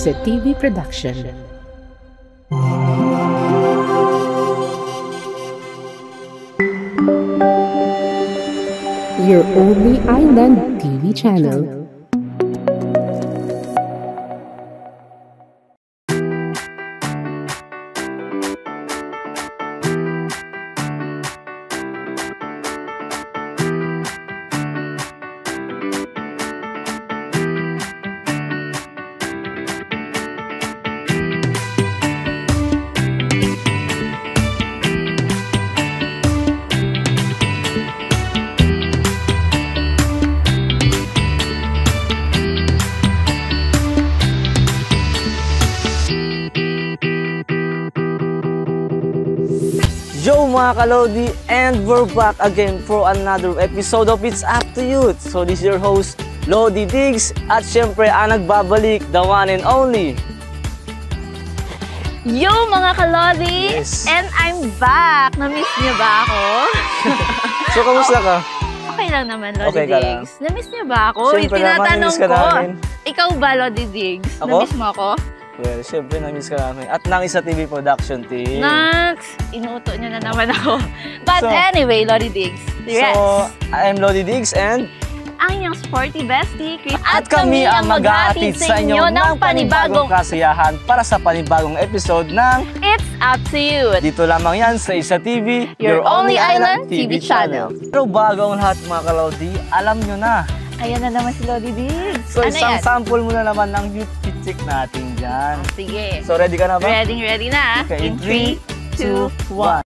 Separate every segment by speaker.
Speaker 1: Sa TV Production. Your only island TV channel.
Speaker 2: Yo mga kalodi, and we're back again for another episode of It's Up to You. So this is your host, Lodi Diggs, at syempre ang nagbabalik, the one and only.
Speaker 3: Yo mga kalodi!
Speaker 2: Yes.
Speaker 3: And I'm back! Na-miss niyo ba ako?
Speaker 2: So kamusta ka?
Speaker 3: Okay lang naman, Lodi
Speaker 2: Okay ka lang.
Speaker 3: Diggs. Na-miss niyo ba ako?
Speaker 2: Siyempre naman,
Speaker 3: Tinatanong
Speaker 2: na-miss ka
Speaker 3: ko.
Speaker 2: namin.
Speaker 3: Ikaw ba, Lodi Diggs?
Speaker 2: Ako?
Speaker 3: Na-miss mo ako?
Speaker 2: Well, syempre na-miss ka namin. At ng Isa TV Production team.
Speaker 3: Nax! Inuuto niyo na naman ako. But
Speaker 2: So,
Speaker 3: anyway, Lodi Diggs. Yes.
Speaker 2: So, I'm Lodi Diggs and
Speaker 3: Ang inyong sporty bestie, Chris.
Speaker 2: at kami ang maghahatid sa inyo ng panibagong kasiyahan para sa panibagong episode ng
Speaker 3: It's Up to You.
Speaker 2: dito lamang yan sa Isa TV,
Speaker 3: Your only island TV channel.
Speaker 2: Pero bago ang lahat mga kalodi, alam nyo na.
Speaker 3: Ayan na naman si Lodi Diggs.
Speaker 2: So
Speaker 3: Ano
Speaker 2: isang
Speaker 3: yan?
Speaker 2: sample muna naman ng beauty chick natin dyan.
Speaker 3: Sige.
Speaker 2: So ready ka na ba?
Speaker 3: Ready na.
Speaker 2: Okay,
Speaker 3: In 3, 2, 1.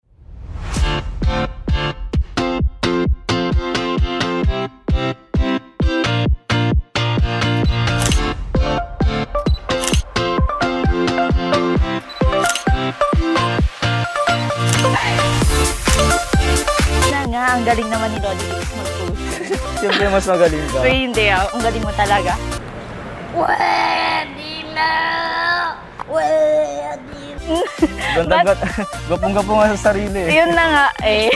Speaker 3: Ang galing naman ni Lodi Diggs mag-post.
Speaker 2: Siyempre mas magaling ka.
Speaker 3: Pero hindi ang galing mo talaga. Pwede na! But-
Speaker 2: Gapong-gapong nga sa sarili.
Speaker 3: Yun na nga eh.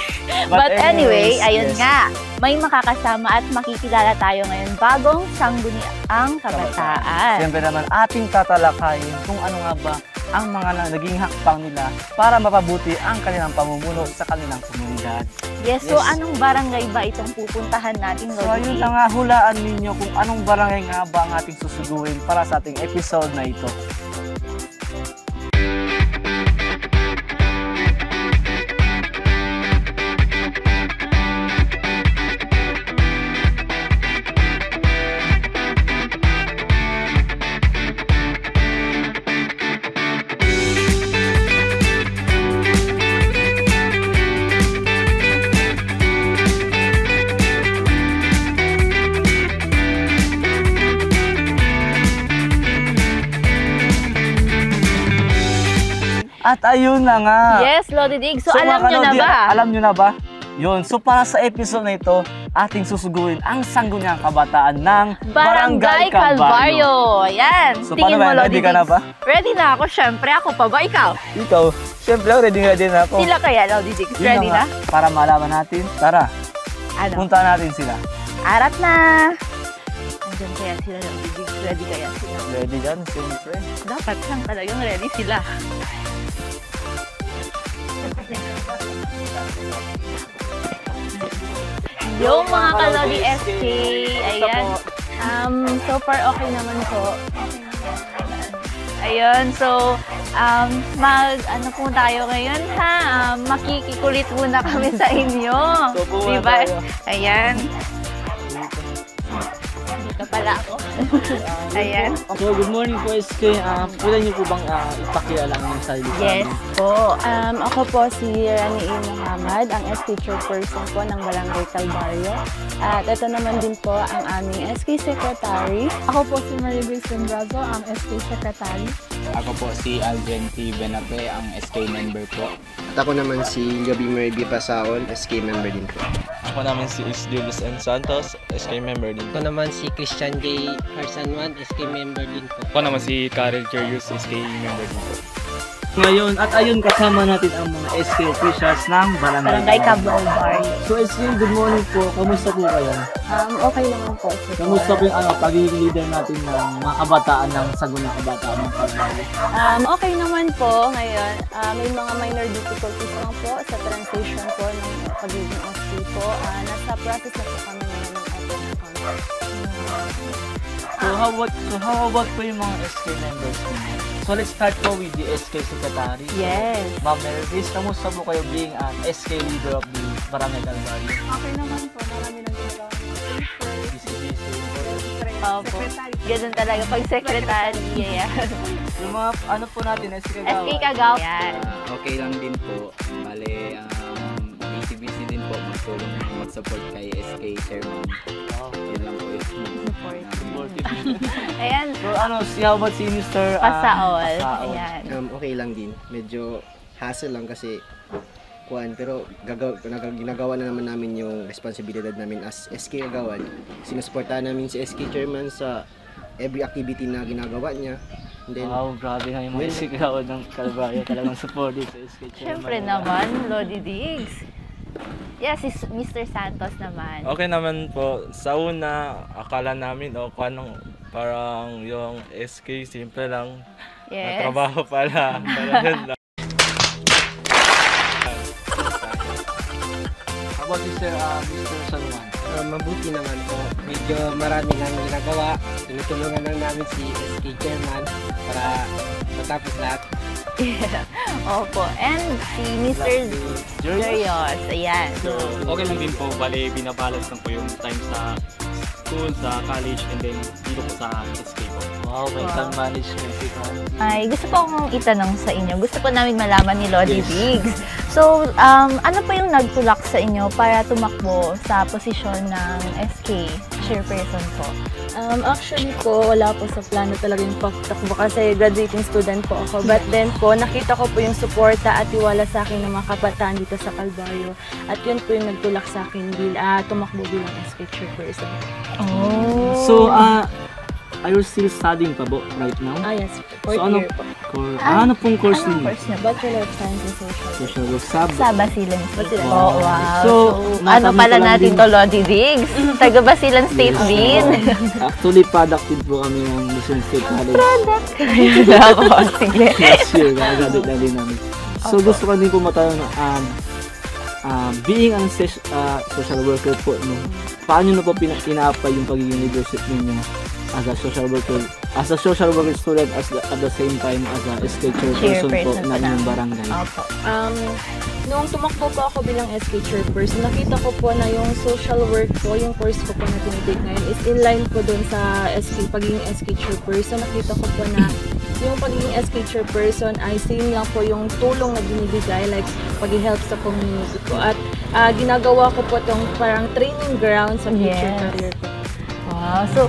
Speaker 3: But anyway,
Speaker 2: anyways,
Speaker 3: ayun
Speaker 2: yes.
Speaker 3: nga. May makakasama at makikilala tayo ngayon bagong sangguniang kabataan.
Speaker 2: Siyempre naman ating tatalakayin kung ano nga ba ang mga naging hakbang nila para mapabuti ang kanilang pamumuno sa kanilang komunidad.
Speaker 3: Yes, so
Speaker 2: Yes.
Speaker 3: anong barangay ba itong pupuntahan natin,
Speaker 2: So
Speaker 3: Lodi
Speaker 2: ayun
Speaker 3: Diggs?
Speaker 2: na nga, hulaan ninyo kung anong barangay nga ba ang ating susuguin para sa ating episode na ito. At ayun na nga.
Speaker 3: Yes, Lodi Diggs. So, alam
Speaker 2: mga
Speaker 3: nyo na
Speaker 2: kalodi,
Speaker 3: ba?
Speaker 2: Alam nyo na ba? Yun. So para sa episode na ito, ating susuguin ang sangguniang kabataan ng
Speaker 3: Barangay Calvario. Ayan.
Speaker 2: So
Speaker 3: Tingin
Speaker 2: paano ba?
Speaker 3: mo, Lodi
Speaker 2: Ready ka na
Speaker 3: Diggs.
Speaker 2: ba?
Speaker 3: Ready na ako, syempre. Ako pa ba? Ikaw?
Speaker 2: Ikaw, syempre ready na ako.
Speaker 3: Sila kaya, Lodi Diggs?
Speaker 2: Yun
Speaker 3: Ready
Speaker 2: nga,
Speaker 3: na?
Speaker 2: Para malaman natin. Tara,
Speaker 3: Ano?
Speaker 2: punta natin sila.
Speaker 3: Arat na! Andiyan kaya sila, Lodi Diggs? Ready kaya sila?
Speaker 2: Ready yan, siyempre.
Speaker 3: Dapat lang talagang ready sila. Yo mga kalodi SK! Ayan. So far okay naman po. Ayun, so ano po tayo ngayon ha? Makikikulit muna kami sa inyo.
Speaker 2: So, pumunta
Speaker 3: Diba?
Speaker 2: tayo.
Speaker 3: Ayan. Dito pala ako. Ayan.
Speaker 2: So good morning po SK. Pwede niyo po bang ipakilala ang sarili sa
Speaker 4: Yes
Speaker 2: amin?
Speaker 4: po. Ako po si Rani A. Muhammad, ang SK Chairperson po ng Barangay Calvario. At ito naman din po ang aming SK Secretary.
Speaker 5: Ako po si Maribel Sembrazo, ang SK Secretary.
Speaker 6: Ako po si Alvin T. Benape, ang SK member po.
Speaker 7: At ako naman si Gabi Merby Pasaon, SK member din po.
Speaker 8: Ako naman si Julius M. Santos, SK member din.
Speaker 9: Ako naman si Christian J. Harsanwan, SK member din po.
Speaker 8: Ako naman si Karel Cherius, SK member din po.
Speaker 2: Ngayon, at ayun, kasama natin ang mga SK officials ng
Speaker 3: Barangay Cabral Barrio.
Speaker 2: So SK, good morning po. Kamusta po kayo?
Speaker 4: Okay naman po.
Speaker 2: Kamusta po yung pagiging leader natin ng mga kabataan ng Sagunang Kabataan ng Calvario?
Speaker 4: Okay naman po ngayon. May mga minor difficulties lang po sa transition po ng pagiging SK po. Nasa process na po kami ngayon ng open account.
Speaker 2: So how about po yung mga SK members niyo? So let's start po with the SK Secretary.
Speaker 4: Yes.
Speaker 2: Ma'am Mervis, kamusta po kayo being an SK leader of the Barangay Calvario?
Speaker 5: Okay naman po, marami nang ginagawa ng
Speaker 2: Busy.
Speaker 3: Opo. Ganun talaga pag secretary. Yan.
Speaker 2: Yung mga ano po natin, SK Kagawa.
Speaker 3: SK Kagawa. Yan.
Speaker 6: Okay lang din po. Bale, busy din po magtulong mag-support kay SK Chairman. Yun lang po yun.
Speaker 2: Supportive.
Speaker 3: Ayan.
Speaker 2: So how about si Mr.
Speaker 3: Pasaol.
Speaker 2: Pasaol?
Speaker 3: Ayan.
Speaker 7: Okay lang din. Medyo hassle lang kasi pero ginagawa na naman namin yung responsibilidad namin as SK Kagawan. Sinusuportahan namin si SK Chairman sa every activity na ginagawa niya. And then,
Speaker 2: Wow, grabe nga yung mga SK Kagawa ng Calvario. Talagang supportive sa SK Chairman.
Speaker 3: Siyempre naman, Lodi Diggs. Yes, si Mr. Santos naman.
Speaker 8: Okay naman po. Sa una, akala namin parang yung SK simple lang.
Speaker 3: Yes.
Speaker 8: Trabaho pala. Parang yun lang.
Speaker 2: How about Mr. San Juan?
Speaker 7: mabuti naman po. Medyo marami lang ginagawa. Tinutulungan lang namin si SK Chairman para matapos lahat.
Speaker 3: Yeah. Opo. And si Mr. Jurios. Ayan.
Speaker 9: Okay lang din po, bali binabalance lang po yung time sa school, sa college, and then dito po sa SK po.
Speaker 2: Wow, may time management si Francis.
Speaker 3: Ay, gusto po akong itanong sa inyo. Gusto po namin malaman ni Lodi Diggs. So, ano po yung nagtulak sa inyo para tumakbo sa posisyon ng SK chairperson po?
Speaker 4: Actually po, wala po sa plano talaga yung pagtakbo kasi graduating student po ako. But then po, nakita ko po yung suporta at tiwala sa akin ng mga kabataan dito sa Calvario. At yun po yung nagtulak sa akin tumakbo bilang SK chairperson.
Speaker 3: Oh.
Speaker 2: So, are you still studying pa po right now?
Speaker 4: Yes.
Speaker 2: So, ano pong course
Speaker 3: Anong
Speaker 2: niyo?
Speaker 3: course niyo?
Speaker 4: Bachelor of Science in Social.
Speaker 2: Social work. Sab.
Speaker 3: Sa Basilan State.
Speaker 4: Basilan.
Speaker 3: Oh, wow.
Speaker 2: So,
Speaker 3: ano pala natin to, Lodi Diggs? Taga Basilan State din.
Speaker 2: Actually, product din po kami ng Luzon State College.
Speaker 3: Product. Ako, sige.
Speaker 2: Next year, gagawin na din namin. So, gusto ko din po matanong na, being an social worker po, no, paano na po ina-apply yung pagiging leadership ninyo as a social worker student at the same time as a SK chairperson po ng inyong barangay?
Speaker 3: Opo.
Speaker 4: Noong tumakbo po ako bilang SK chairperson, nakita ko po na yung social work po, yung course ko po na tinitake ngayon is in line po dun sa pagiging SK chairperson. Nakita ko po na yung pagiging SK chairperson ay same lang po yung tulong na binibigay, like pag-help sa community ko. At ginagawa ko po itong parang training ground sa future career ko.
Speaker 3: Wow. So,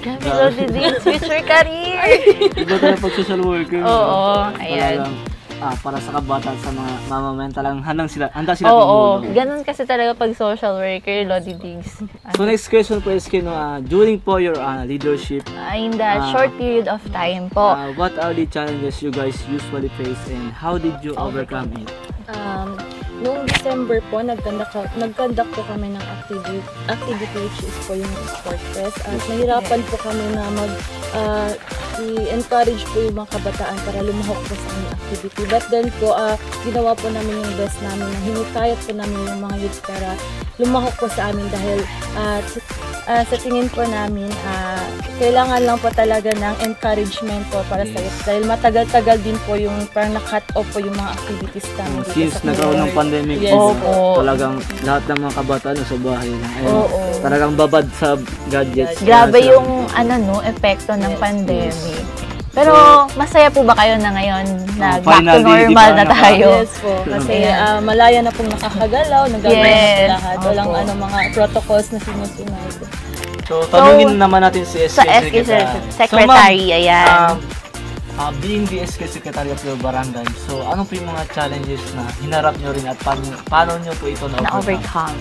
Speaker 3: grabe, Lodi Diggs, future career.
Speaker 2: Iba talaga pag social worker.
Speaker 3: Oo, ayan.
Speaker 2: Para sa kabataan, sa mga mamamayan, talagang handa sila
Speaker 3: Oo,
Speaker 2: tumulong.
Speaker 3: ganun kasi talaga pag social worker, Lodi Diggs.
Speaker 2: So next question po is, during po your leadership,
Speaker 3: In the short period of time po.
Speaker 2: what are the challenges you guys usually face and how did you overcome it?
Speaker 4: Noong December po, nag-conduct po kami ng activity which is po yung sport fest. At nahirapan po kami na i-encourage po yung mga kabataan para lumahok po sa aming activity. But then po, ginawa po namin yung best namin na hinikayat po namin yung mga youth para lumahok po sa amin dahil sa tingin po namin, kailangan lang po talaga ng encouragement po para sa youth. Dahil matagal-tagal din po yung parang na-cut off po yung mga activities namin.
Speaker 2: Since nagkaroon ng pandemic,
Speaker 4: Yes.
Speaker 2: talagang lahat ng mga kabataan sa bahay lang. Talagang babad sa gadgets.
Speaker 3: Grabe yung epekto ng pandemic. Pero masaya po ba kayo na ngayon na back to normal na tayo?
Speaker 4: Yes po, kasi malaya na pong nakakagalaw, nagagawin na lahat. Walang mga protocols na sinusunod.
Speaker 2: So, tanungin naman natin si SK
Speaker 3: Sa SK Secretary, ayan.
Speaker 2: Being the SK Secretary of your barangay, so ano po yung mga challenges na hinarap nyo rin at paano nyo po ito
Speaker 3: Na-overcome?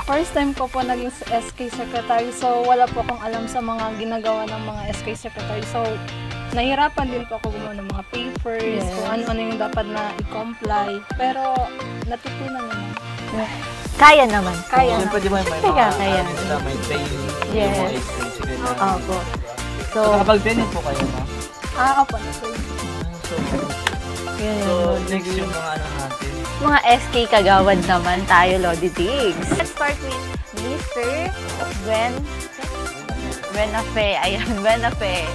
Speaker 5: First time ko po naging SK Secretary, so wala po akong alam sa mga ginagawa ng mga SK Secretary. So, nahihirapan din po ako gumawa ng mga papers, kung ano-ano yung dapat na i-comply. Pero natutunan naman.
Speaker 3: Kaya naman. Kaya
Speaker 2: Siyempre, di ba, may
Speaker 3: Siyempre,
Speaker 2: mga,
Speaker 3: kaya.
Speaker 2: may training,
Speaker 3: Yes.
Speaker 2: yung mga skills, ganun.
Speaker 3: Opo.
Speaker 2: So,
Speaker 3: So,
Speaker 2: nakapag-training po kayo, ma'am?
Speaker 5: Opo,
Speaker 3: yun
Speaker 2: So,
Speaker 3: yun.
Speaker 2: next yung mga ano natin.
Speaker 3: Mga SK kagawad naman tayo, Lodi Diggs. Let's start with Mr. Buenafe. Ayan, Buenafe.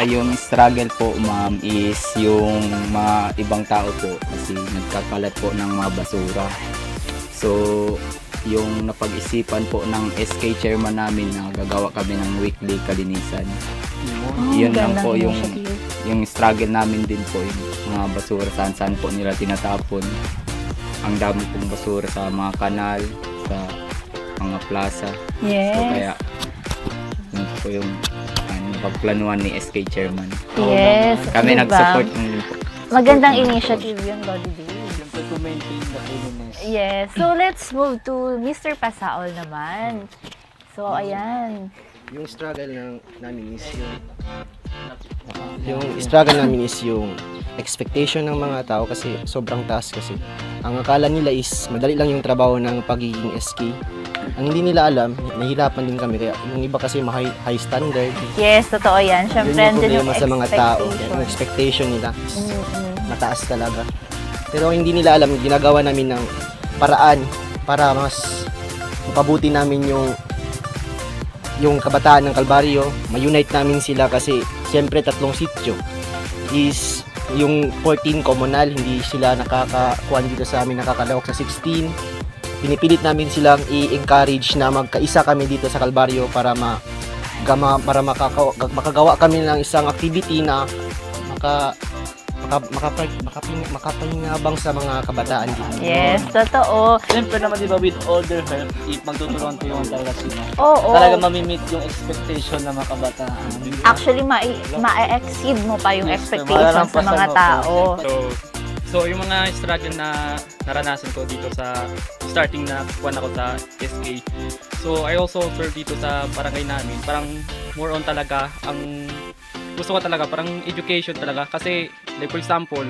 Speaker 6: Yung struggle po, ma'am, is yung mga ibang tao po kasi nagkakalat po ng mga basura. So, yung napag-isipan po ng SK chairman namin na gagawa kami ng weekly kalinisan. Yun lang po yung struggle namin din po, yung mga basura saan-saan po nila tinatapon. Ang dami pong basura sa mga kanal, sa mga plaza.
Speaker 3: Yes.
Speaker 6: So, kaya yun po yung pagplanuhan ni SK chairman.
Speaker 3: Yes.
Speaker 6: Kami
Speaker 3: diba?
Speaker 6: nag-support ng
Speaker 3: Magandang initiative yun, Lodi Diggs.
Speaker 2: Siyempre, to maintain the cleanliness.
Speaker 3: Yes. So, let's move to Mr. Pasaol naman. So, ayan.
Speaker 7: Yung struggle namin is yung expectation ng mga tao kasi sobrang taas kasi. Ang akala nila is madali lang yung trabaho ng pagiging SK. Ang hindi nila alam, nahihirapan din kami kaya yung iba kasi high standard.
Speaker 3: Yes, totoo yan. Siyempre,
Speaker 7: Yun yung
Speaker 3: andyan
Speaker 7: problema sa mga tao. Yung expectation nila mataas talaga. Pero hindi nila alam, ginagawa namin ng paraan para mas mapabuti namin yung kabataan ng Kalbaryo, ma-unite namin sila kasi siyempre 3 sityo is yung 14 communal, hindi sila nakakakuan dito sa amin, nakakalawak sa 16. Pinipilit namin silang i-encourage na magkaisa kami dito sa Kalbaryo para makagawa kami ng isang activity na makapahingabang sa mga kabataan dito.
Speaker 3: Yes, totoo.
Speaker 2: Siyempre naman, di ba, with all their help, magtutulungan talaga sila.
Speaker 3: Oo.
Speaker 2: Talaga mamimit yung expectation ng mga kabataan.
Speaker 3: Actually, ma-exceed mo pa yung
Speaker 2: Yes,
Speaker 3: expectations sa mga tao.
Speaker 9: So yung mga struggle na naranasan ko dito sa starting na kuwan ako sa SK. So I also serve dito sa barangay namin. Parang more on talaga ang gusto ko talaga parang education talaga kasi like for example,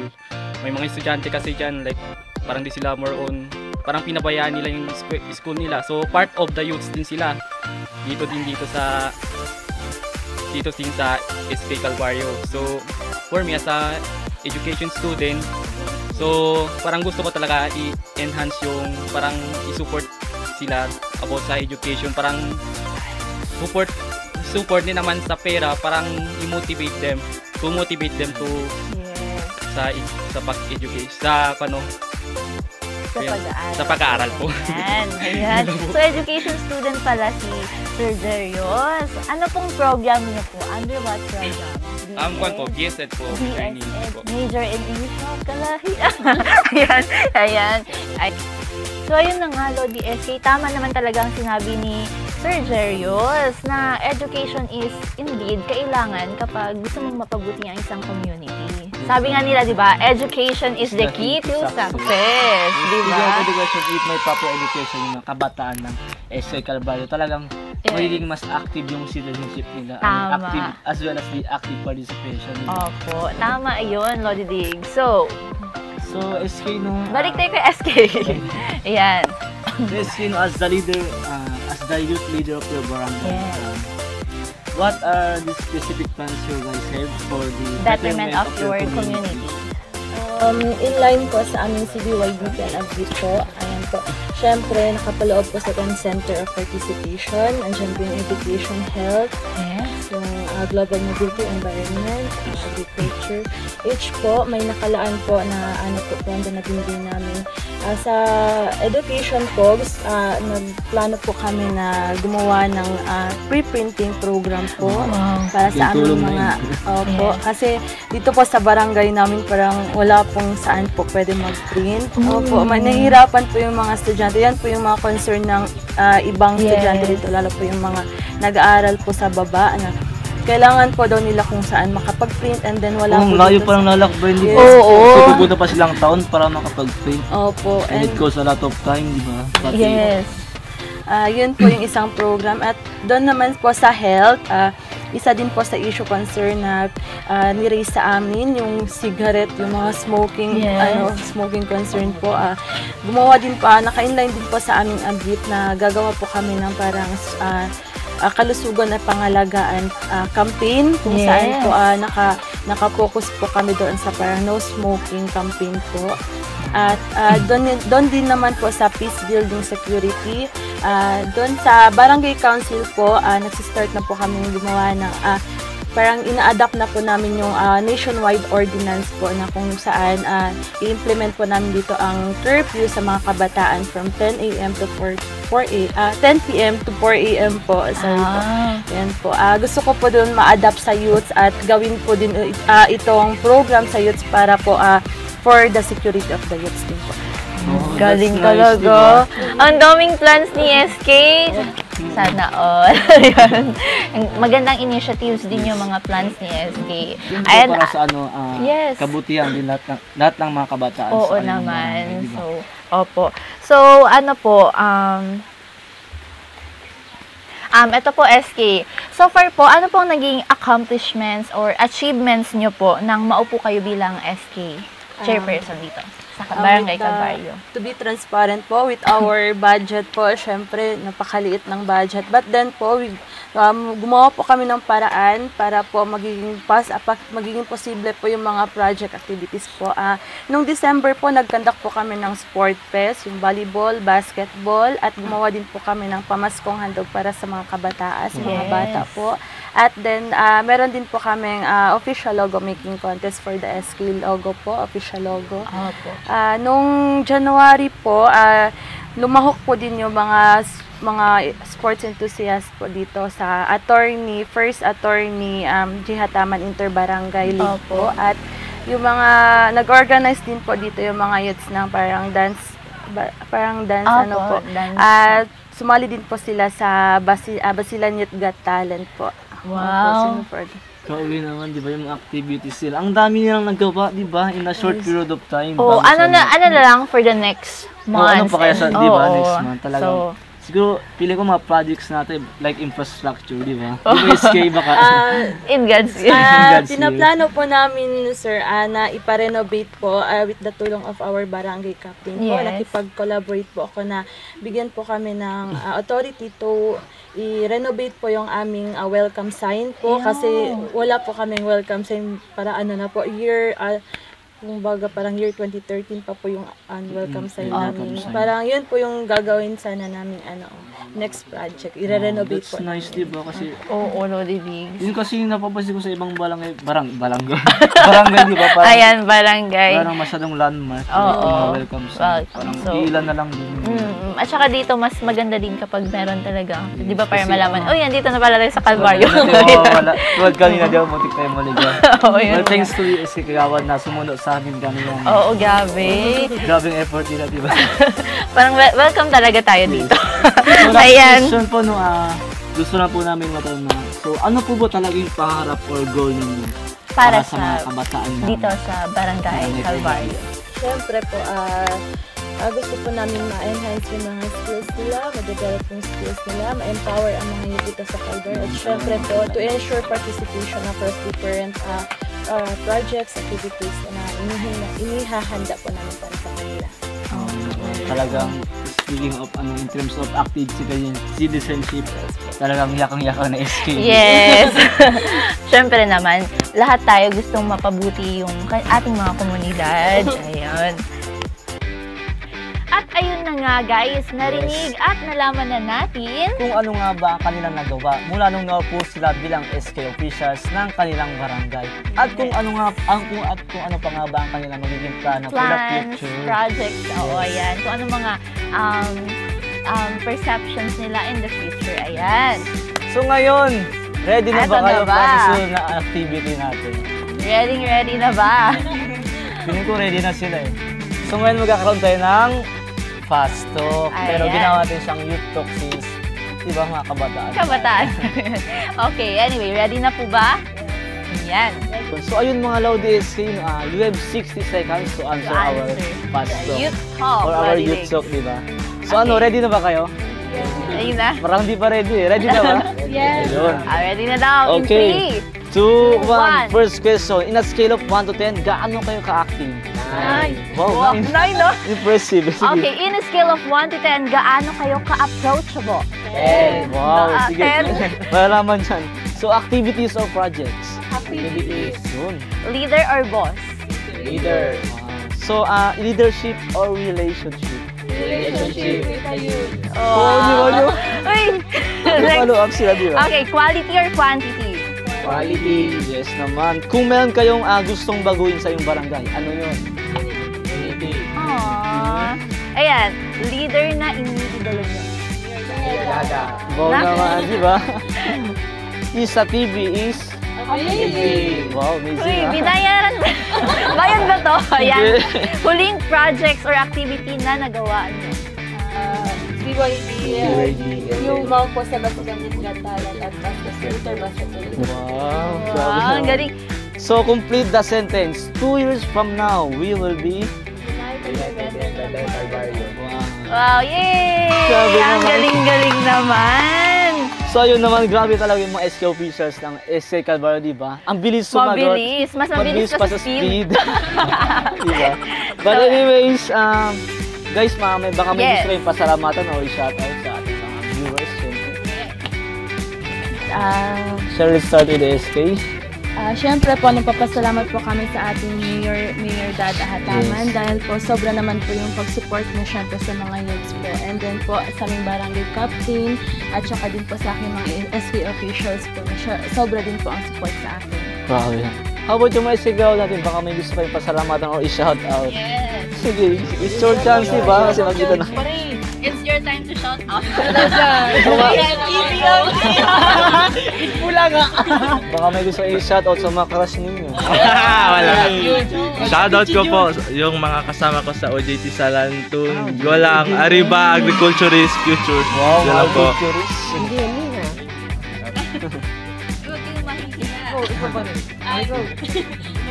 Speaker 9: may mga estudyante kasi diyan like parang di sila more on parang pinabayaan nila yung school nila. So part of the youths din sila. Dito sa SK Kalbaryo. So for me as a education student, so parang gusto ko talaga i-enhance yung parang i-support sila about sa education, parang support din naman sa pera, parang i-motivate them to sa pag-educate sa sa pag-aaral po.
Speaker 3: Ayan. So education student pala si Sir Darius. Ano pong program niyo po? Under what program?
Speaker 9: Ang kwan po, BSED po. Training po.
Speaker 3: Major in English Kalahi. Ayan. So ayun na nga, Lodi SK. Tama naman talaga ang sinabi ni Sir Darius na education is indeed kailangan kapag gusto mong mapabuti ang isang community. Sabi nga nila, di ba, education is the key to success. Di ba?
Speaker 2: Education, if may proper education yung mga kabataan ng SK Kalbaryo, talagang magiging mas active yung citizenship nila.
Speaker 3: Tama.
Speaker 2: Active, as well as the active participation nila.
Speaker 3: Opo, tama yun, Lodi Diggs. So
Speaker 2: SK no...
Speaker 3: balik tayo kay SK. Ayan.
Speaker 2: SK no, as the leader, as the youth leader of your barangay. What are the specific plans you guys have for the
Speaker 3: betterment of your community?
Speaker 4: In line po sa aming CBYD PNFD po, ayan po. Siyempre, nakapaloob po sa Center of Participation. Andiyan po yung Education, Health, yung Global Mobility, Environment, Agriculture. Each po, may nakalaan po na pondo na binigay namin. Sa education po, nagplano po kami na gumawa ng pre-printing program po para sa aming mga kasi dito po sa barangay namin parang wala pong saan po pwede mag-print. Nahihirapan po yung mga estudyante. Yan po yung mga concern ng ibang estudyante dito, lalo po yung mga nag-aaral po sa baba na kailangan po daw nila kung saan makapag-print and then wala po
Speaker 2: layo pa ng lalakbay nila. Pupunta pa silang taon para makapag-print.
Speaker 4: Opo.
Speaker 2: And it goes a lot of time, di ba?
Speaker 4: Yes. Yun po yung isang program. At doon naman po sa health, isa din po sa issue concern na ni-raise sa amin, yung cigarette, yung mga smoking, smoking concern po. Gumawa din po, naka-inline din po sa aming ABIT na gagawa po kami ng parang kalusugan at pangalagaan campaign kung saan po naka-focus po kami doon sa parang no smoking campaign po. At doon din naman po sa peace building security, doon sa barangay council po, nagsistart na po kami gumawa ng parang ina-adapt na po namin yung nationwide ordinance po na kung saan i-implement po namin dito ang curfew sa mga kabataan from 10 a.m. to 10 p.m. to 4 a.m. po. Sorry po. Yan po. Gusto ko po doon ma-adapt sa youths at gawin po din itong program sa youths para po for the security of the youths din po.
Speaker 3: Galing talaga. Ang daming plans ni SK. Sana all. Magandang initiatives din yung mga plans ni SK.
Speaker 2: Ayan, para sa kabutihan din lahat ng mga kabataan.
Speaker 3: Oo naman. Diba? So, opo. So, ano po, ito po SK. So far po, ano pong naging accomplishments or achievements nyo po nang maupo kayo bilang SK chairperson dito? Barangay Calvario.
Speaker 4: To be transparent po with our budget po, syempre napakaliit ng budget. But then po, gumawa po kami ng paraan para po magiging posible po yung mga project activities po. Nung December po, nag-conduct po kami ng sport fest, yung volleyball, basketball, at gumawa din po kami ng pamaskong handog para sa mga kabataan, sa mga bata po. At then, meron din po kaming official logo making contest for the SK logo po, official logo. Nung January po, lumahok po din yung mga sports enthusiasts po dito sa first attorney Jihataman Interbarangay League po. At yung mga nag-organize din po dito yung mga youths ng parang dance At sumali din po sila sa Basilan Youth Got Talent po.
Speaker 3: Wow.
Speaker 2: Kauwi naman, di ba, yung mga activities sila. Ang dami nilang nagawa, di ba, in a short period of time.
Speaker 3: Ano na lang for the next month.
Speaker 2: Ano pa kaya sa, di ba, next month talagang. Siguro, pili ko mga projects natin, like infrastructure, di ba? Di ba, SK baka?
Speaker 3: In God's will.
Speaker 4: Pinaplano po namin, sir, na ipa-renovate po with the tulong of our barangay captain po. Nakipag-collaborate po ako na bigyan po kami ng authority to i-renovate po yung aming welcome sign po. Kasi wala po kaming welcome sign para kumbaga parang year 2013 pa po yung welcome sign namin. Parang yun po yung gagawin sana namin next project. I-renovate po.
Speaker 2: That's nice, diba? Kasi
Speaker 3: Lodi Bigs.
Speaker 2: Yun kasi napapansin ko sa ibang barangay, barangay, di ba?
Speaker 3: Ayan, barangay.
Speaker 2: Parang masyadong landmark. Welcome sign. Parang ilan na lang din.
Speaker 3: At saka dito, mas maganda din kapag meron talaga. Di ba, para malaman, dito na pala tayo sa Calvario.
Speaker 2: Tuwad kanina, di ba, mutik tayo maligaw. Well, thanks to SK Kagawad na sumunod sa amin kanina.
Speaker 3: Oo, grabe.
Speaker 2: Grabing effort nila, di ba?
Speaker 3: Parang welcome talaga tayo dito.
Speaker 2: Ayan. Question po, gusto na po namin matanong na, so ano po ba talaga yung pangarap or goal ninyo
Speaker 3: para
Speaker 2: sa mga kabataan
Speaker 3: dito sa Barangay Calvario?
Speaker 4: Siyempre po, gusto po namin ma-enhance yung mga skills nila, ma-develop yung skills nila, ma-empower ang mga youth dito sa Calvario. At syempre po, to ensure participation across different projects, activities na inihahanda po namin para sa kanila.
Speaker 2: Talagang speaking of in terms of activity, citizenship, talagang yakang-yakang na SK.
Speaker 3: Yes! Siyempre naman, lahat tayo gustong mapabuti yung ating mga komunidad. Ayun. At ayun na nga guys, narinig at nalaman na natin
Speaker 2: kung ano nga ba ang kanilang nagawa mula nung naupo sila bilang SK officials ng kanilang barangay. At kung ano pa nga ba ang kanilang magiging plano for the future.
Speaker 3: Projects, ayan. Kung ano mga perceptions nila in the future, ayan.
Speaker 2: So ngayon, ready na ba kayo para sa susunod na activity natin?
Speaker 3: Ready na ba?
Speaker 2: Feeling ko ready na sila eh. So ngayon magkakaroon tayo ng fast talk. Pero ginawa natin siyang youth talk since, di ba, mga kabataan.
Speaker 3: Okay, anyway, ready na po ba? Yan.
Speaker 2: So ayun mga Lodi SK, you have 60 seconds to answer our fast talk.
Speaker 3: Youth talk.
Speaker 2: Or our youth talk, di ba? So ready na ba kayo?
Speaker 3: Ayun na.
Speaker 2: Parang di pa ready. Ready na ba?
Speaker 5: Yes.
Speaker 2: Ayun.
Speaker 3: Ready na daw.
Speaker 2: Okay.
Speaker 3: In
Speaker 2: 2,
Speaker 3: 1.
Speaker 2: 1. First question. In a scale of 1 to 10, gaano kayo ka-active?
Speaker 5: 9.
Speaker 2: Wow, 9.
Speaker 3: 9, no?
Speaker 2: Impressive. Sige.
Speaker 3: Okay, in a scale of 1 to 10, gaano kayo ka-approachable?
Speaker 5: 10.
Speaker 2: Wow, sige.
Speaker 3: 10.
Speaker 2: Malalaman dyan. So, activities or projects?
Speaker 5: Activities.
Speaker 2: Yun.
Speaker 3: Leader or boss?
Speaker 7: Leader.
Speaker 2: So, leadership or relationship?
Speaker 5: Relationship with the youth.
Speaker 2: Oh, di ba?
Speaker 3: Uy!
Speaker 2: Follow up sila, di ba?
Speaker 3: Okay, quality or quantity?
Speaker 7: Quality.
Speaker 2: Yes naman. Kung meron kayong gustong baguhin sa iyong barangay, ano yun?
Speaker 3: Aww. Ayan, leader na iniidolo nyo.
Speaker 2: Wow naman, di ba? Isa TV is...
Speaker 5: Amazing.
Speaker 2: Wow, amazing
Speaker 3: Uy,
Speaker 2: ha?
Speaker 3: binayaran mo. Bayan ba to? Ayan.
Speaker 2: Hindi.
Speaker 3: Huling projects or activity na nagawa nyo.
Speaker 5: BYD. Yung Mount po sa Basigang Gatalan at Basketball Basketball.
Speaker 2: Wow,
Speaker 3: Wow, ang galing.
Speaker 2: So, complete the sentence. 2 years from now, we will be...
Speaker 3: Wow, yay!
Speaker 2: Grabe
Speaker 3: Ang
Speaker 2: naman.
Speaker 3: galing-galing naman.
Speaker 2: So, yun naman, grabe talaga yung mga SK officials ng SK Calvario, di ba? Ang bilis sumagot.
Speaker 3: Mabilis. Mas mabilis pa sa speed.
Speaker 2: Di ba? But anyways, guys, baka may
Speaker 3: Yes.
Speaker 2: gusto kayong pasalamatan o i-shoutout sa ating mga viewers. Shall we start with the SK?
Speaker 4: Siyempre po, nagpapasalamat po kami sa ating Mayor Dada Hataman dahil po sobra naman po yung pag-support niya siyempre sa mga youths po. And then po sa aming barangay captain at saka din po sa aking mga SK officials po. Sobra din po ang support sa akin.
Speaker 2: Grabe. How about yung mga SK natin? Baka may gusto kayong pasalamatan o i-shoutout.
Speaker 3: Yes.
Speaker 2: Sige, it's your chance, di ba? Kasi magkita na.
Speaker 3: It's your time to shout out.
Speaker 2: Baka may gusto kayong i-shoutout sa mga crush ninyo.
Speaker 8: Wala. Shoutout ko po yung mga kasama ko sa OJT Salantun. Golang Arriba Agriculturist Future.
Speaker 2: Wow,
Speaker 8: Yun lang po.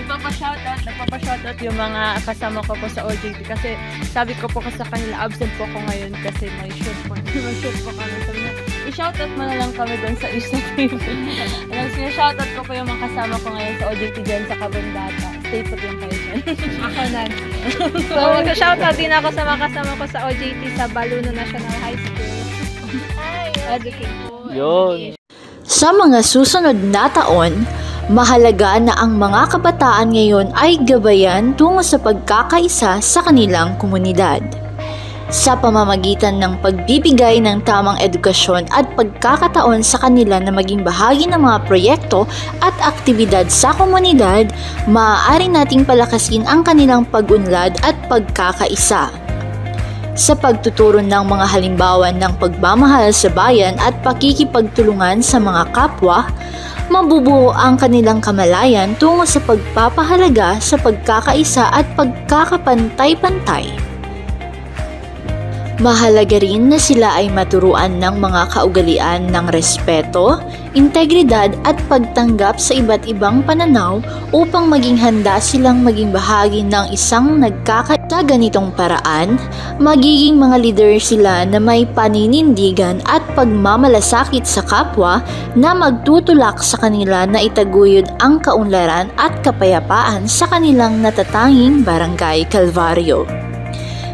Speaker 4: Nagpapa-shoutout yung mga kasama ko po sa OJT kasi sabi ko po sa kanila absent po ako ngayon kasi may shoot po kami. Sabi niya, i-shoutout mo na lang kami doon sa Isa TV. Shoutout ko po yung mga kasama ko ngayon sa OJT dyan sa Kabandata. Stay put yung kayo dyan.
Speaker 5: Ako na. So, mag-shoutout din ako sa mga kasama ko sa OJT sa Baluno National High School. Education.
Speaker 2: Yun.
Speaker 10: Sa mga susunod na taon, mahalaga na ang mga kabataan ngayon ay gabayan tungo sa pagkakaisa sa kanilang komunidad. Sa pamamagitan ng pagbibigay ng tamang edukasyon at pagkakataon sa kanila na maging bahagi ng mga proyekto at aktibidad sa komunidad, maaari nating palakasin ang kanilang pag-unlad at pagkakaisa. Sa pagtuturo ng mga halimbawa ng pagmamahal sa bayan at pakikipagtulungan sa mga kapwa, mabubuo ang kanilang kamalayan tungo sa pagpapahalaga sa pagkakaisa at pagkakapantay-pantay. Mahalaga rin na sila ay maturuan ng mga kaugalian ng respeto, integridad at pagtanggap sa iba't ibang pananaw upang maging handa silang maging bahagi ng isang sa ganitong paraan, magiging mga leader sila na may paninindigan at pagmamalasakit sa kapwa na magtutulak sa kanila na itaguyod ang kaunlaran at kapayapaan sa kanilang natatanging Barangay Calvario.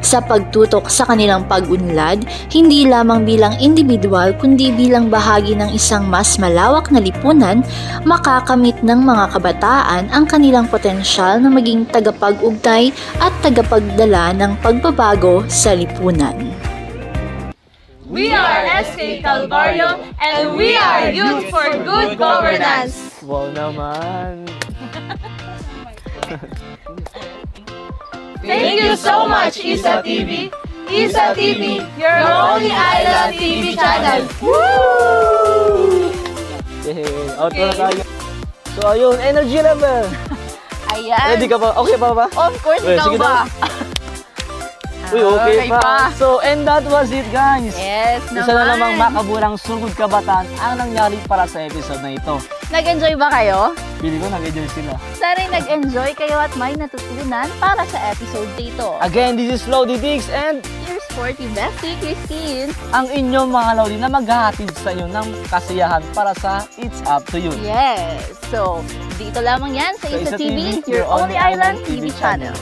Speaker 10: Sa pagtutok sa kanilang pag-unlad, hindi lamang bilang individual kundi bilang bahagi ng isang mas malawak na lipunan, makakamit ng mga kabataan ang kanilang potensyal na maging tagapag-ugnay at tagapagdala ng pagbabago sa lipunan.
Speaker 5: We are SK Calvario and we are Youth for Good Governance.
Speaker 2: Wow naman.
Speaker 5: Thank you so much, Isa TV. Isa TV, your only island TV channel. Woo!
Speaker 2: Outro na tayo. So ayun, energy level.
Speaker 3: Ayan.
Speaker 2: Ready ka ba? Okay pa ba?
Speaker 3: Of course,
Speaker 2: Well,
Speaker 3: ikaw
Speaker 2: sige
Speaker 3: ba?
Speaker 2: Uy, okay pa. So, and that was it, guys.
Speaker 3: Yes,
Speaker 2: Isa na namang makabulang sugod kabataan ang nangyari para sa episode na ito.
Speaker 3: Nag-enjoy ba kayo?
Speaker 2: Pili ko nag-enjoy sila.
Speaker 3: Sana'y nag-enjoy kayo at may natutunan para sa episode dito.
Speaker 2: Again, this is Lodi Diggs and
Speaker 3: your sporty bestie, Christine.
Speaker 2: Ang inyong mga Lodi na maghahatid sa inyo ng kasiyahan para sa It's Up to You.
Speaker 3: Yes. So, dito lamang yan sa Isa TV, your only island TV channel.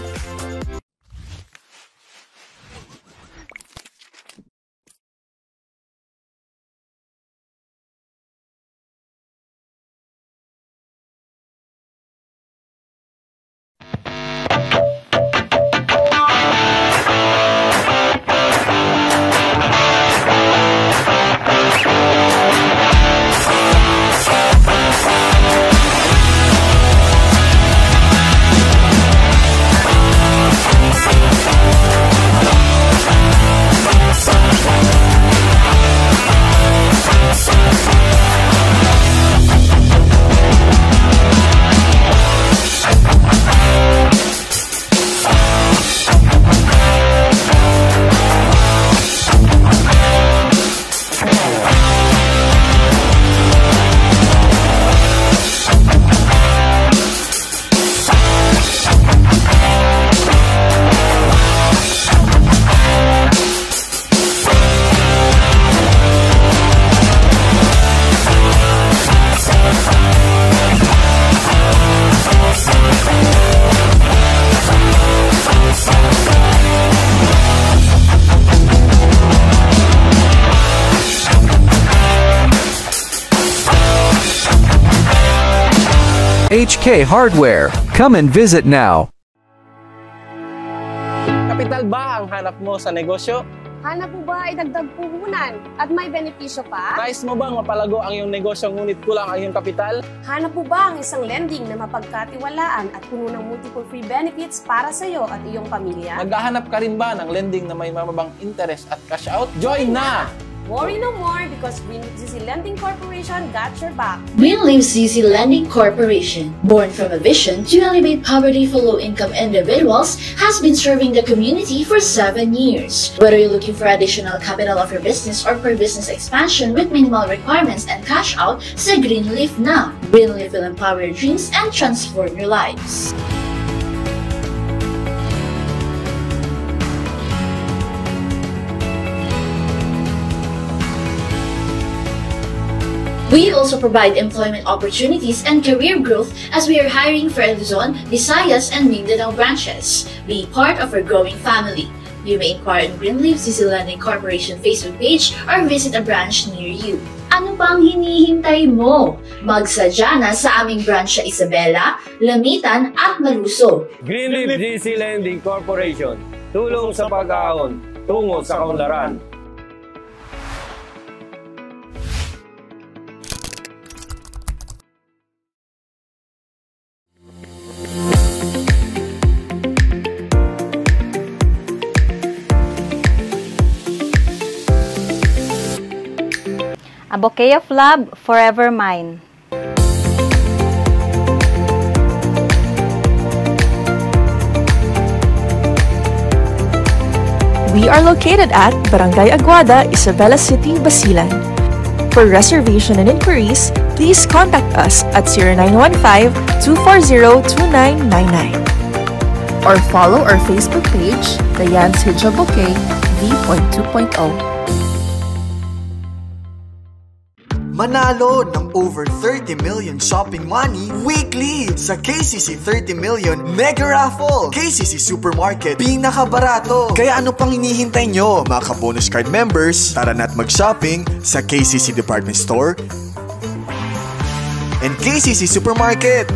Speaker 11: HK Hardware. Come and visit now.
Speaker 12: Kapital ba ang hanap mo sa negosyo?
Speaker 13: Hanap mo ba ay dagdag puhunan at may benepisyo pa?
Speaker 12: Nais mo bang mapalago ang iyong negosyo ngunit kulang ang iyong kapital?
Speaker 13: Hanap mo ba ang isang lending na mapagkatiwalaan at puno ng multiple free benefits para sa iyo at iyong pamilya?
Speaker 12: Naghahanap ka rin ba ng lending na may mababang interest at cash out? Join na!
Speaker 13: Worry no more because Greenleaf ZZ Lending Corporation got your back.
Speaker 10: Greenleaf ZZ Lending Corporation, born from a vision to alleviate poverty for low-income individuals, has been serving the community for 7 years. Whether you're looking for additional capital of your business or for business expansion with minimal requirements and cash out, say Greenleaf na. Greenleaf will empower your dreams and transform your lives. We also provide employment opportunities and career growth as we are hiring for Luzon, Visayas, and Mindanao branches. Be part of our growing family. You may inquire on Greenleaf ZZ Lending Corporation Facebook page or visit a branch near you. Ano pang hinihintay mo? Magsadya na sa aming branch sa Isabela, Lamitan at Maluso.
Speaker 14: Greenleaf ZZ Lending Corporation. Tulong sa pag-aon, tungo sa kaunlaran.
Speaker 3: A bouquet of love, forever mine.
Speaker 15: We are located at Barangay Aguada, Isabela City, Basilan. For reservation and inquiries, please contact us at 0915-240-2999 or follow our Facebook page, The Yans Hijab Bouquet V.2.0.
Speaker 16: Manalo ng over 30 million shopping money weekly sa KCC 30 Million Mega Raffle. KCC Supermarket, pinakabarato. Kaya ano pang hinihintay nyo, mga ka-bonus card members? Tara na't mag-shopping sa KCC Department Store and KCC Supermarket.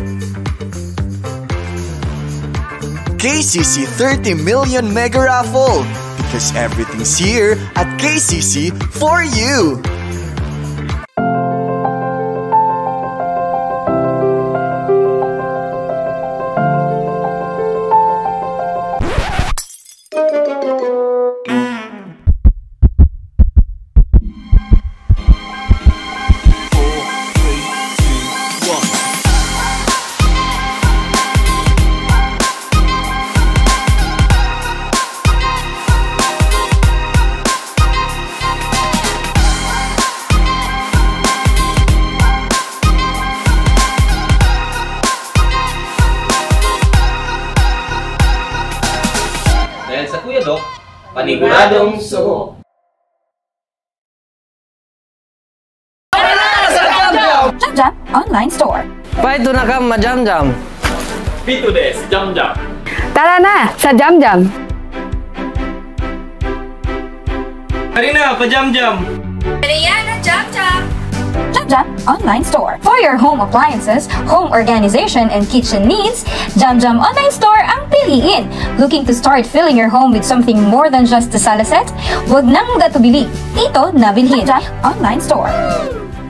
Speaker 16: KCC 30 Million Mega Raffle, because everything's here at KCC for you.
Speaker 17: Yodok, paniguradong suho.
Speaker 18: Jamjam Online Store.
Speaker 19: Paito na ka ma-Jamjam.
Speaker 17: Pito des, Jamjam.
Speaker 18: Tara na sa Jamjam.
Speaker 17: Karina, pa-Jamjam.
Speaker 18: Mariana Jamjam. Jamjam Online Store. For your home appliances, home organization, and kitchen needs, Jamjam Online Store ang piliin. Looking to start filling your home with something more than just a sala set? Huwag nang gatubili. Dito na bilhin. Jamjam Online Store.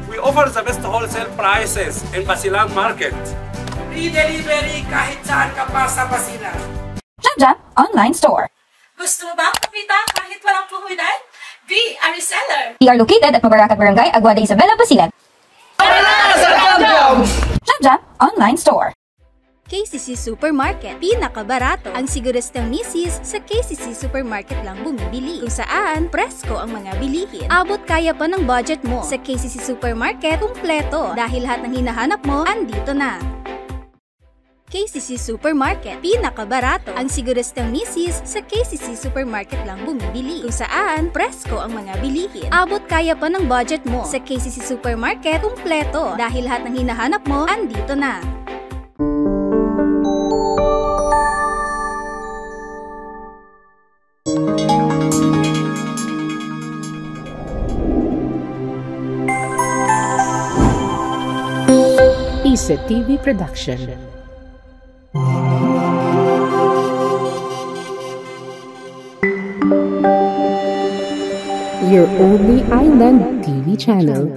Speaker 20: We offer the best wholesale prices in Basilan Market. Free delivery kahit saan ka pa sa Basilan.
Speaker 18: Jamjam Online Store.
Speaker 21: Gusto mo bang kumita kahit walang puhunan? Be a reseller.
Speaker 18: We are located at Mabaracat Barangay, Aguada, Isabela, Basilan. Jamjam Online Store.
Speaker 22: KCC Supermarket. Pinakabarato. Ang siguristang misis sa KCC Supermarket lang bumibili. Kung saan, presko ang mga bilihin. Abot kaya pa ng budget mo. Sa KCC Supermarket, kumpleto. Dahil lahat ng hinahanap mo, andito na. KCC Supermarket. Pinakabarato. Ang siguristang misis sa KCC Supermarket lang bumibili. Kung saan, presko ang mga bilihin. Abot kaya pa ng budget mo. Sa KCC Supermarket, kumpleto. Dahil lahat ng hinahanap mo, andito na.
Speaker 1: Isa TV Production. Your only island TV channel.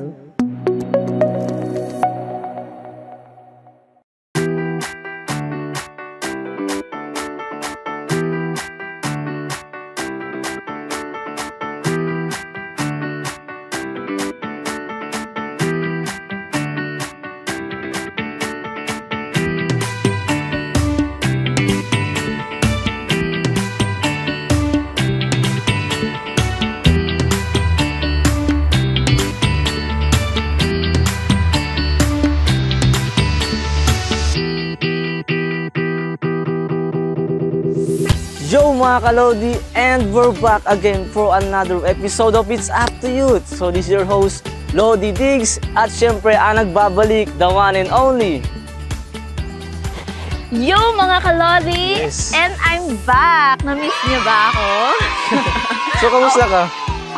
Speaker 2: Yo mga kalodi, and we're back again for another episode of It's Up to You. So this is your host, Lodi Diggs, at syempre ang nagbabalik, the one and only.
Speaker 3: Yo mga kalodi!
Speaker 2: Yes.
Speaker 3: And I'm back! Na-miss niyo ba ako?
Speaker 2: So kamusta ka?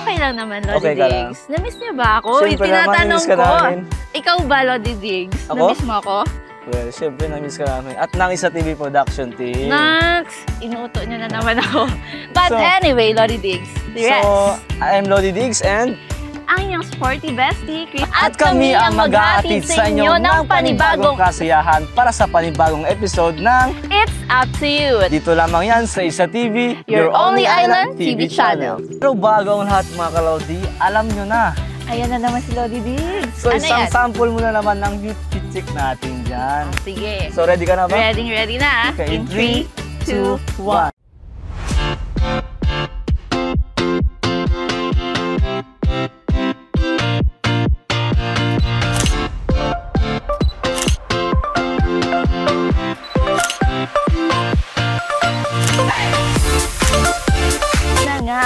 Speaker 3: Okay lang naman, Lodi
Speaker 2: Okay ka lang.
Speaker 3: Diggs. Na-miss niyo ba ako?
Speaker 2: Siyempre naman,
Speaker 3: Tinatanong
Speaker 2: na-miss ka
Speaker 3: ko.
Speaker 2: namin.
Speaker 3: Ikaw ba, Lodi Diggs?
Speaker 2: Ako?
Speaker 3: Na-miss mo ako?
Speaker 2: Well, syempre na-miss ka namin. At ng Isa TV Production team.
Speaker 3: Nax! Inuuto niyo na naman ako. But
Speaker 2: So,
Speaker 3: anyway, Lodi Diggs. Yes.
Speaker 2: So, I'm Lodi Diggs and
Speaker 3: Ang inyong sporty bestie, Chris.
Speaker 2: At kami ang mag-aatid sa inyo ng panibagong kasiyahan para sa panibagong episode ng
Speaker 3: It's Up to You.
Speaker 2: Dito lamang yan sa Isa TV,
Speaker 3: Your only island TV channel.
Speaker 2: Pero bago ang lahat mga kalodi, alam nyo na.
Speaker 3: Ayan na naman si Lodi Diggs.
Speaker 2: So
Speaker 3: Ano
Speaker 2: isang
Speaker 3: yan?
Speaker 2: sample muna naman ng beauty check natin dyan.
Speaker 3: Sige.
Speaker 2: So ready ka na ba?
Speaker 3: Ready na.
Speaker 2: Okay,
Speaker 3: In 3, 2, 1.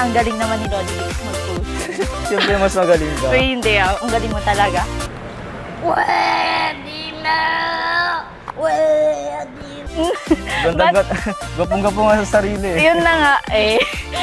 Speaker 3: Ang galing naman ni Lodi Diggs mag-post.
Speaker 2: Siyempre mas magaling ka.
Speaker 3: Pero hindi ang galing mo talaga. Pwede na!
Speaker 2: Gapong-gapong nga sa sarili.
Speaker 3: Yun na nga eh.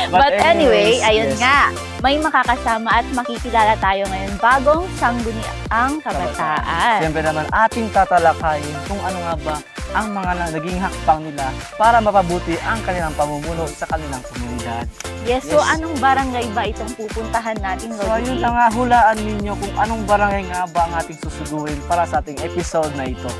Speaker 3: But anyway, ayun
Speaker 2: yes.
Speaker 3: nga. May makakasama at makikilala tayo ngayon bagong sangguniang kabataan.
Speaker 2: Siyempre naman ating tatalakayin kung ano nga ba ang mga naging hakbang nila para mapabuti ang kanilang pamumuno sa kanilang komunidad.
Speaker 3: Yes, so anong barangay ba itong pupuntahan natin, Lodi?
Speaker 2: So ayun na nga, hulaan ninyo kung anong barangay nga ba ang ating susuguin para sa ating episode na ito.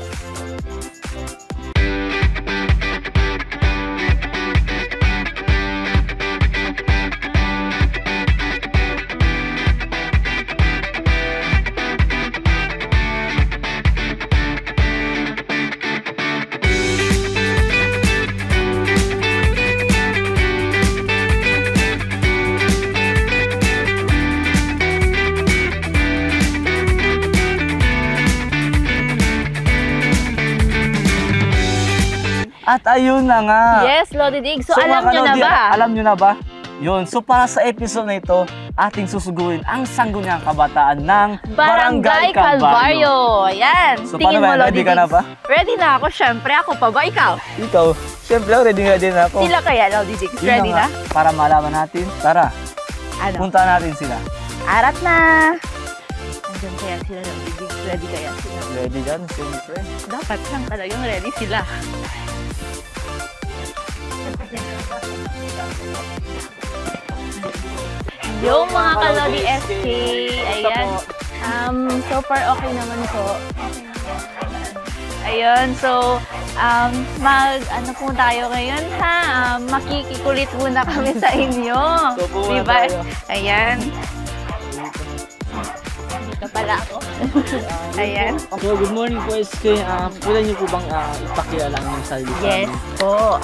Speaker 2: At ayun na nga.
Speaker 3: Yes, Lodi Diggs. So,
Speaker 2: So,
Speaker 3: alam
Speaker 2: mga
Speaker 3: nyo na
Speaker 2: kalodi,
Speaker 3: ba?
Speaker 2: Alam nyo na ba? Yun, so para sa episode na ito, ating susugurin ang sangguniang kabataan ng
Speaker 3: Barangay Calvario. Ayan.
Speaker 2: So
Speaker 3: tingin
Speaker 2: paano ba?
Speaker 3: mo,
Speaker 2: Ready ka na ba?
Speaker 3: Ready na ako, syempre. Ako pa ba? Ikaw?
Speaker 2: Ikaw, syempre ready na ako.
Speaker 3: Sila kaya, Lodi Diggs?
Speaker 2: Yun
Speaker 3: Ready na?
Speaker 2: Para malaman natin, tara, punta natin sila.
Speaker 3: Arat na! Nandiyan kaya sila, Lodi Diggs? Ready kaya sila?
Speaker 2: Ready dyan, syempre.
Speaker 3: Dapat lang talagang ready sila. Yung mga Kalodi SK, ayan. So far okay naman po. Ayun, so ano po tayo ngayon ha? Makikikulit muna kami sa inyo.
Speaker 2: So,
Speaker 3: diba? Ayan. Dito pala ako. Ayan.
Speaker 2: So, good morning po SK. Pwede niyo po bang ipakilala ang sarili sa amin?
Speaker 4: Yes po.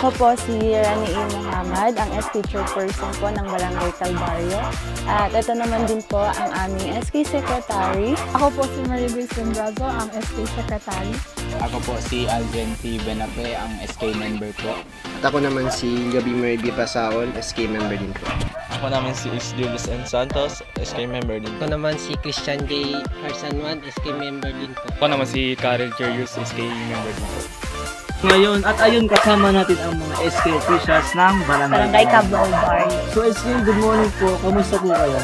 Speaker 4: Ako po si Rani A. Muhammad, ang SK Chairperson po ng Barangay Calvario. At ito naman din po ang aming SK Secretary.
Speaker 6: Ako po si Maribel Sembrazo, ang SK Secretary.
Speaker 9: Ako po si Alden T. Benape, ang SK member po.
Speaker 7: At ako naman si Gabi Mariby Pasaon, SK member din po.
Speaker 8: Ako naman si Isdiulos N. Santos, SK member din po.
Speaker 23: Ako naman si Christian J. Arsanwan, SK member din po.
Speaker 24: Ako naman si Karel Cherius, SK member din po.
Speaker 2: Ngayon, at ayun kasama natin ang mga SK officials ng
Speaker 3: Barangay Calvario.
Speaker 2: So SK, good morning po. Kamusta po kayo?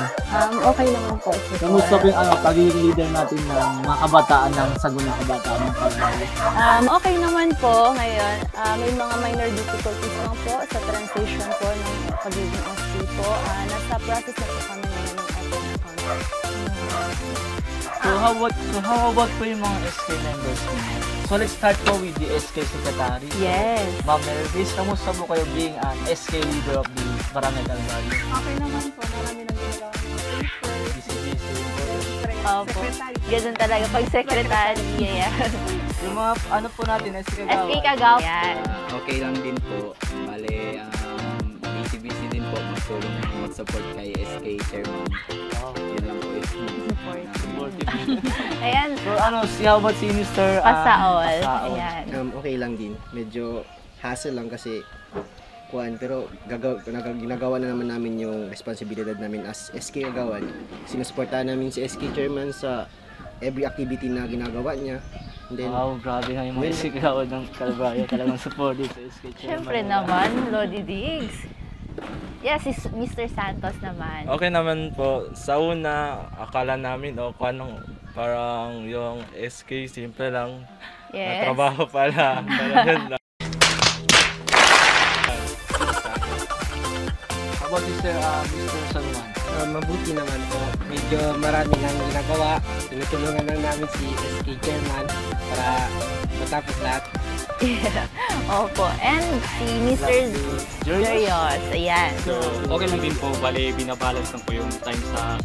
Speaker 4: Okay naman po.
Speaker 2: Kamusta po yung pagiging leader natin ng mga kabataan ng sangguniang kabataan ng Calvario?
Speaker 4: Okay naman po ngayon. May mga minor difficulties lang po sa transition po ng pagiging SK po. Nasa process na po kami ngayon ng open account.
Speaker 2: So how about po yung mga SK members niyo? So let's start po with the SK Secretary.
Speaker 4: Yes.
Speaker 2: Ma'am Mervis, kamusta po kayo being an SK leader of the Barangay Calvario?
Speaker 6: Okay naman po. Marami nang ginagawa ng
Speaker 3: Opo. Ganun talaga pag secretary. Yeah.
Speaker 2: Yung mga ano po natin, SK Kagawa.
Speaker 3: SK Kagawa. Yan.
Speaker 9: Okay lang din po. Bale, busy din po mag-support kay SK Chairman. Yun lang po.
Speaker 3: Ayan.
Speaker 2: So how about si Mr.
Speaker 3: Pasaol. Ayan.
Speaker 7: Okay lang din. Medyo hassle lang kasi pero ginagawa na naman namin yung responsibilidad namin as SK Kagawan. Sinusuportahan namin si SK Chairman sa every activity na ginagawa niya. And then,
Speaker 2: wow, grabe nga yung mga SK Kagawan ng Calvario. Talagang supportive sa SK Chairman.
Speaker 3: Siyempre naman, Lodi Diggs. Yes, Mr. Santos naman.
Speaker 8: Okay naman po. Sa una, akala namin parang yung SK simple lang.
Speaker 3: Yes.
Speaker 8: Na trabaho pala. Yun lang.
Speaker 2: How about Mr. Salman?
Speaker 23: Mabuti naman po. Medyo marami nang ginagawa. Tinutulungan lang namin si SK Chairman para matapos lahat.
Speaker 3: Yeah. Opo. And si Mr. Jerios. Ayan.
Speaker 24: So, okay lang din po. Bale, binabalance lang po yung time sa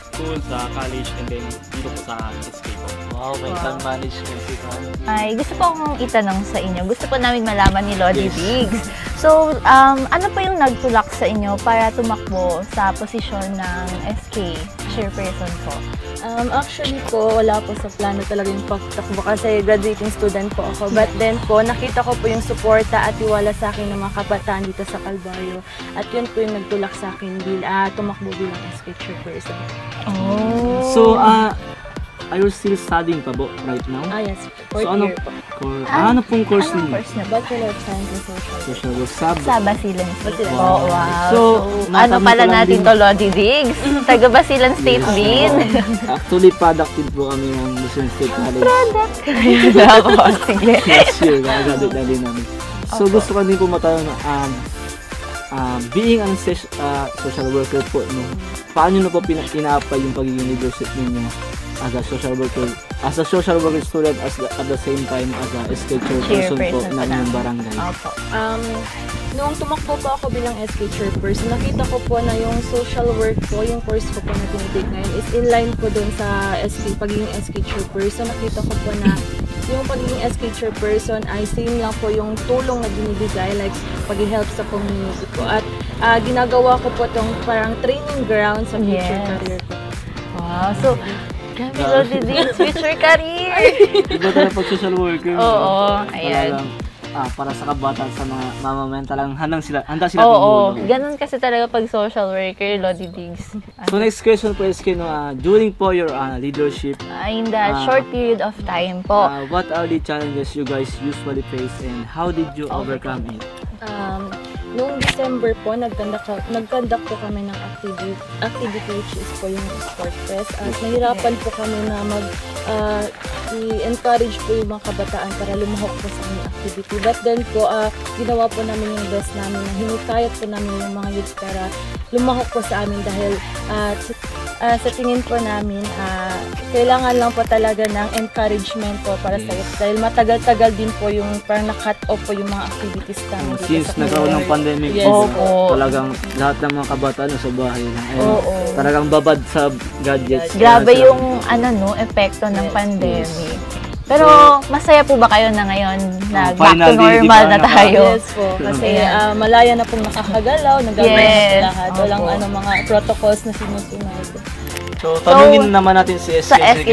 Speaker 24: school, sa college, and then dito po sa SK po.
Speaker 2: Wow, may time management.
Speaker 3: Ay, gusto po akong itanong sa inyo. Gusto po namin malaman ni Lodi Diggs. So, ano po yung nagtulak sa inyo para tumakbo sa posisyon ng SK Chairperson po?
Speaker 4: Actually po, wala po sa plano talaga yung pagtakbo kasi graduating student po ako. But then po, nakita ko po yung suporta at tiwala sa akin ng mga kabataan dito sa Calvario. At yun po yung nagtulak sa akin tumakbo bilang SK Chairperson.
Speaker 3: Oh!
Speaker 2: So, are you still studying pa po right now?
Speaker 4: Yes.
Speaker 2: So, ano pong course niyo?
Speaker 4: Bachelor of Science in Social
Speaker 2: Work.
Speaker 3: Sa Basilan State.
Speaker 2: Wow.
Speaker 3: Wow.
Speaker 2: So,
Speaker 3: ano pala natin to, Lodi Diggs? Taga Basilan State din.
Speaker 2: Actually, productive po kami ng Basilan State College.
Speaker 3: Product. Sige.
Speaker 2: Last year, graduate na din namin. So, gusto ko din po matanong being an social worker po, paano na po ina-apply yung pagiging leadership ninyo as a social worker student at the same time as a SK Chairperson po ng inyong barangay?
Speaker 4: Noong tumakbo po ako bilang SK Chairperson, nakita ko po na yung social work po, yung course ko po na tinitake ngayon is in line po dun sa pagiging SK Chairperson. Nakita ko po na yung pagiging SK Chairperson ay same lang po yung tulong na binibigay, like pag-help sa community po. At ginagawa ko po itong parang training ground sa future career ko.
Speaker 3: Wow, so grabe, Lodi Diggs, future career!
Speaker 2: Iba talaga pag social worker.
Speaker 3: Oo, ayan.
Speaker 2: para sa kabataan, sa mga mamamayan, talagang handa sila
Speaker 3: Oo,
Speaker 2: tumulong.
Speaker 3: ganun kasi talaga pag social worker, Lodi Diggs.
Speaker 2: So next question po is during po your leadership,
Speaker 3: In the short period of time po.
Speaker 2: what are the challenges you guys usually face and how did you overcome it?
Speaker 4: Noong December po, nag-conduct po kami ng activity which is po yung Sport Fest. At nahirapan po kami na i-encourage po yung mga kabataan para lumahok po sa aming activity. But then po, ginawa po namin yung best namin na hinikayat po namin yung mga youth para lumahok po sa amin dahil sa tingin po namin, kailangan lang po talaga ng encouragement po para sa youth. Dahil matagal-tagal din po yung parang na-cut off po yung mga activities namin.
Speaker 2: Since nagkaroon ng pandemic, talagang lahat ng mga kabataan sa bahay lang. Talagang babad sa gadgets.
Speaker 3: Grabe yung epekto ng pandemic. Pero masaya po ba kayo na ngayon na back to normal na tayo?
Speaker 4: Yes po. Kasi malaya na pong nakakagalaw, nagagalaw na lahat. Walang mga protocols na sinusunod.
Speaker 2: So, tanungin naman natin si SK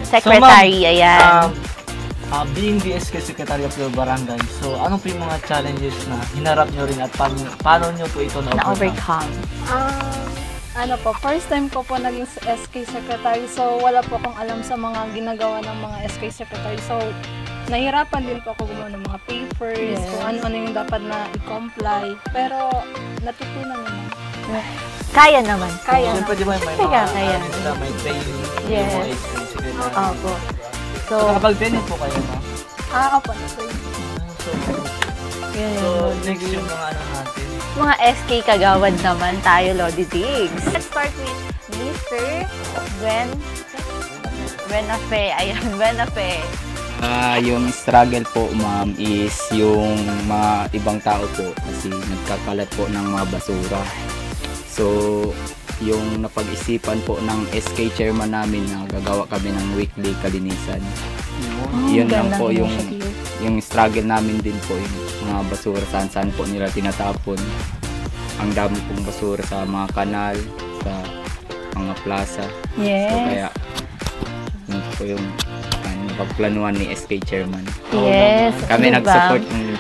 Speaker 3: Secretary. Ayan.
Speaker 2: Being the SK Secretary of your barangay, so anong po yung mga challenges na hinarap nyo rin at paano nyo po ito
Speaker 3: na-overcome?
Speaker 6: First time ko po naging SK Secretary, so wala po akong alam sa mga ginagawa ng mga SK Secretary. So, nahirapan din po ako gumawa ng mga papers, kung ano-ano yung dapat na i-comply. Pero, natutunan naman.
Speaker 3: Kaya naman. Kaya
Speaker 2: naman. Siyempre, di ba may mga may training yung mga SK Secretary.
Speaker 3: Opo.
Speaker 2: So, nakapag-training po kayo, ma?
Speaker 6: Opo, na-training.
Speaker 2: So, next yung mga natin.
Speaker 3: Mga SK kagawad naman tayo, Lodi Diggs. Let's start with Mr. Buenafe. Ayan, Buenafe.
Speaker 9: Yung struggle po, ma'am, is yung mga ibang tao po kasi nagkakalat po ng mga basura. So, yung napag-isipan po ng SK chairman namin na gagawa kami ng weekly kalinisan. Yun lang po yung struggle namin din po, yung mga basura saan po nila tinatapon. Ang dami pong basura sa mga kanal, sa mga plaza.
Speaker 3: Yes.
Speaker 9: So kaya yun po yung napagplanuhan ni SK chairman.
Speaker 3: Yes.
Speaker 9: Kami nag-support ng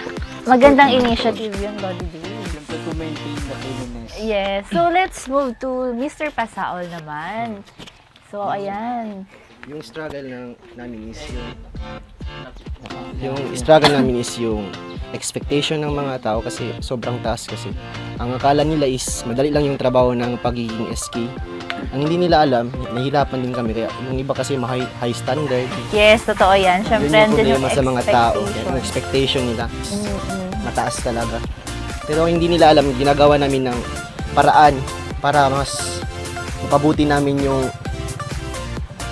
Speaker 3: magandang initiative yun, Lodi Diggs.
Speaker 2: To maintain the cleanliness.
Speaker 3: Yes. So let's move to Mr. Pasaol naman. So ayan.
Speaker 7: Yung struggle namin is yung expectation ng mga tao kasi sobrang taas kasi. Ang akala nila is madali lang yung trabaho ng pagiging SK. Ang hindi nila alam, nahihirapan din kami kaya yung iba kasi high standard.
Speaker 3: Yes, totoo yan. Siyempre,
Speaker 7: yun yung problema sa mga tao. Yung expectation nila mataas talaga. Pero hindi nila alam, ginagawa namin ng paraan para mas mapabuti namin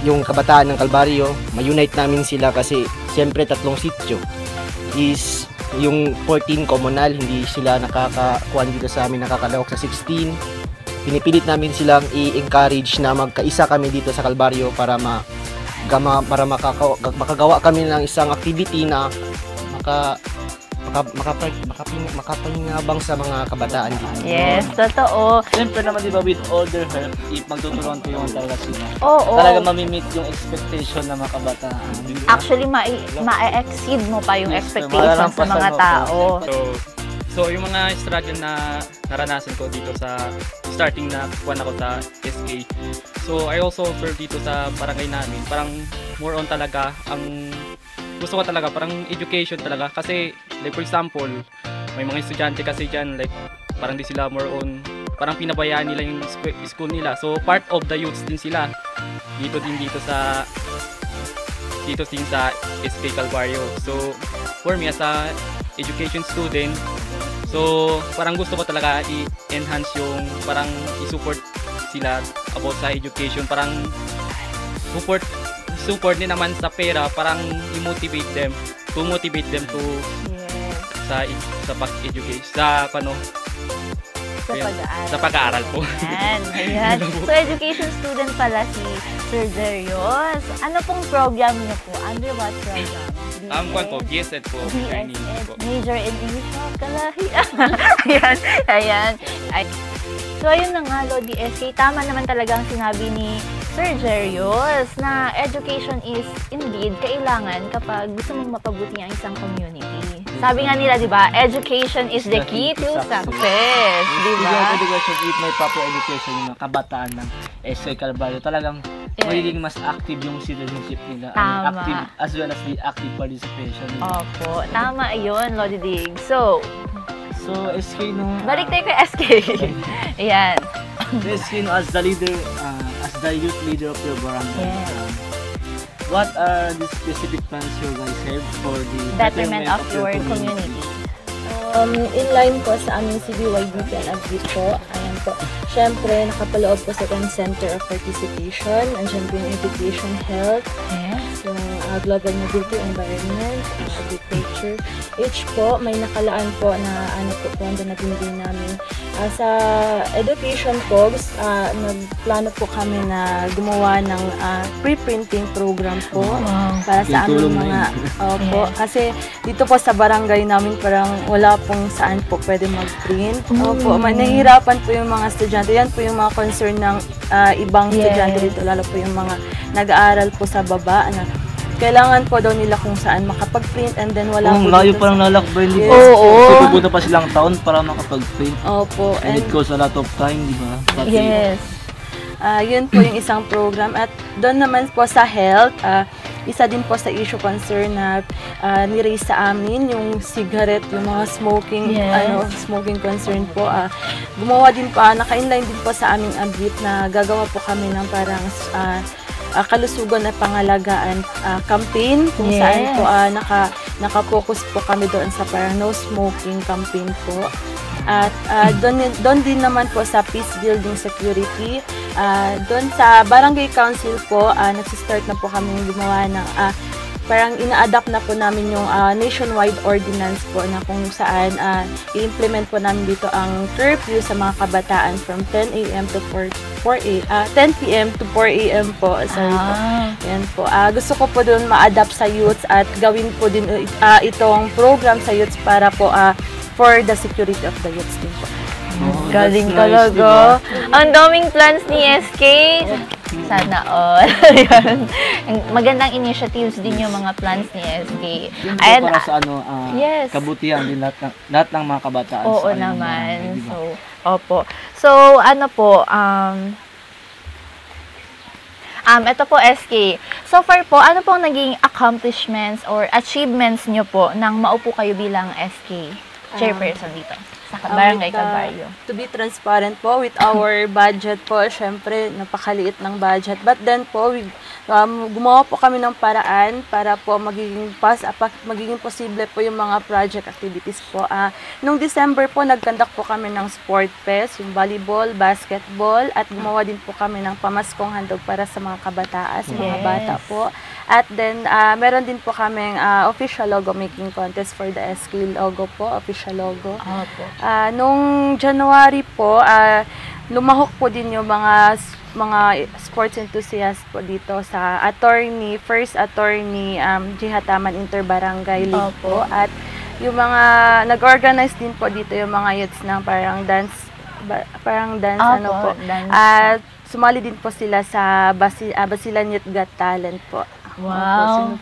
Speaker 7: yung kabataan ng Kalbaryo, ma-unite namin sila kasi siyempre 3 sityo is yung 14 communal, hindi sila nakakakuan dito sa amin, nakakalawak sa 16. Pinipilit namin silang i-encourage na magkaisa kami dito sa Kalbaryo para makagawa kami ng isang activity na makapangingabang sa mga kabataan dito.
Speaker 3: Yes, totoo.
Speaker 2: Siyempre naman diba with older help, magtutulungan ko yung talaga sila.
Speaker 3: Oo.
Speaker 2: Talaga mamimit yung expectation ng mga kabataan.
Speaker 3: Actually, ma-exceed mo pa yung expectations sa mga tao.
Speaker 24: So yung mga struggle na naranasan ko dito sa starting na kuwan ako sa SK. So I also serve dito sa barangay namin. Parang more on talaga ang gusto ko talaga parang education talaga kasi like for example may mga estudyante kasi dyan like parang di sila more on parang pinabayaan nila yung school nila, so part of the youths din sila dito sa SK Kalbaryo. So for me as a education student, so parang gusto ko talaga i-enhance yung parang i-support sila about sa education, parang support din naman sa pera, parang i-motivate them to sa pag-educate sa pag-aaral po.
Speaker 3: Ayan. So education student pala si Sir Darius. Ano pong program niyo po? Under what program?
Speaker 24: BSED po.
Speaker 3: Major in English. Kalahi. Ayan. So ayun na nga, Lodi SK, tama naman talagang sinabi ni Sir Darius na education is indeed kailangan kapag gusto mong mapabuti ang isang community. Sabi nga nila, di ba, education is the key to success. Di ba?
Speaker 2: Education, with my proper education, yung mga kabataan ng SK Calvario, talagang magiging mas active yung citizenship nila.
Speaker 3: Tama.
Speaker 2: Active, as well as the active participation nila.
Speaker 3: Opo, tama yun, Lodi Dig. So,
Speaker 2: SK, no?
Speaker 3: balik tayo kay SK. Ayan.
Speaker 2: SK, no, as the leader, as the youth leader of your barangay, what are the specific plans you guys have for the
Speaker 3: betterment of your community?
Speaker 4: Inline po sa aming CBYDP and AGIT po. Ayan po. Siyempre, nakapaloob po sa Center of Participation. Andiyan po yung Education, Health, yung Global Mobility, Environment, Agriculture. Each po, may nakalaan po na pondo na binigay namin. Sa education po, nagplano po kami na gumawa ng pre-printing program po para sa aming mga kasi dito po sa barangay namin parang wala pong saan po pwede mag-print. Opo, nahihirapan po yung mga estudyante. Yan po yung mga concern ng ibang estudyante dito, lalo po yung mga nag-aaral po sa baba na kailangan po daw nila kung saan makapag-print and then wala po
Speaker 2: layo pa ng lalakbay, di ba? Pupunta pa silang taon para makapag-print.
Speaker 4: Opo.
Speaker 2: And it costs a lot of time, di ba?
Speaker 4: Yes. Yun po yung isang program. At doon naman po sa health, isa din po sa issue concern na ni-raise sa amin, yung cigarette, yung mga smoking, smoking concern po. Gumawa din po, naka-inline din po sa aming AGIT na gagawa po kami ng parang kalusugan na pangalagaan campaign kung saan po naka-focus po kami doon sa parang no smoking campaign po. At doon din naman po sa peace building security, doon sa barangay council po, nagsistart na po kami gumawa ng parang ina-adapt na po namin yung nationwide ordinance po na kung saan i-implement po namin dito ang curfew sa mga kabataan from 10 a.m. to 10 p.m. to 4 a.m. po. Sorry po. Yan po. Gusto ko po doon ma-adapt sa youths at gawin po din itong program sa youths para po for the security of the youths din po.
Speaker 3: Galing talaga. Ang daming plans ni SK. Sana all. Magandang initiatives din yung mga plans ni SK.
Speaker 2: Ayan, para sa kabutihan din lahat ng mga kabataan.
Speaker 3: Oo naman. So, opo. So, ano po, ito po SK. So far po, ano pong naging accomplishments or achievements nyo po nang maupo kayo bilang SK chairperson dito sa Barangay Calvario?
Speaker 4: To be transparent po with our budget po, syempre napakaliit ng budget. But then po, gumawa po kami ng paraan para po magiging posible po yung mga project activities po. Noong December po, nag-conduct po kami ng sport fest, yung volleyball, basketball, at gumawa din po kami ng pamaskong handog para sa mga kabataan, sa mga bata po. At then, meron din po kaming official logo making contest for the SK logo po, official logo. Nung January po, lumahok po din yung mga sports enthusiasts po dito sa first attorney Jihataman Interbarangay League po. At yung mga nag-organize din po dito yung mga youths ng parang dance At sumali din po sila sa Basilan Youth Got Talent po.
Speaker 3: Wow.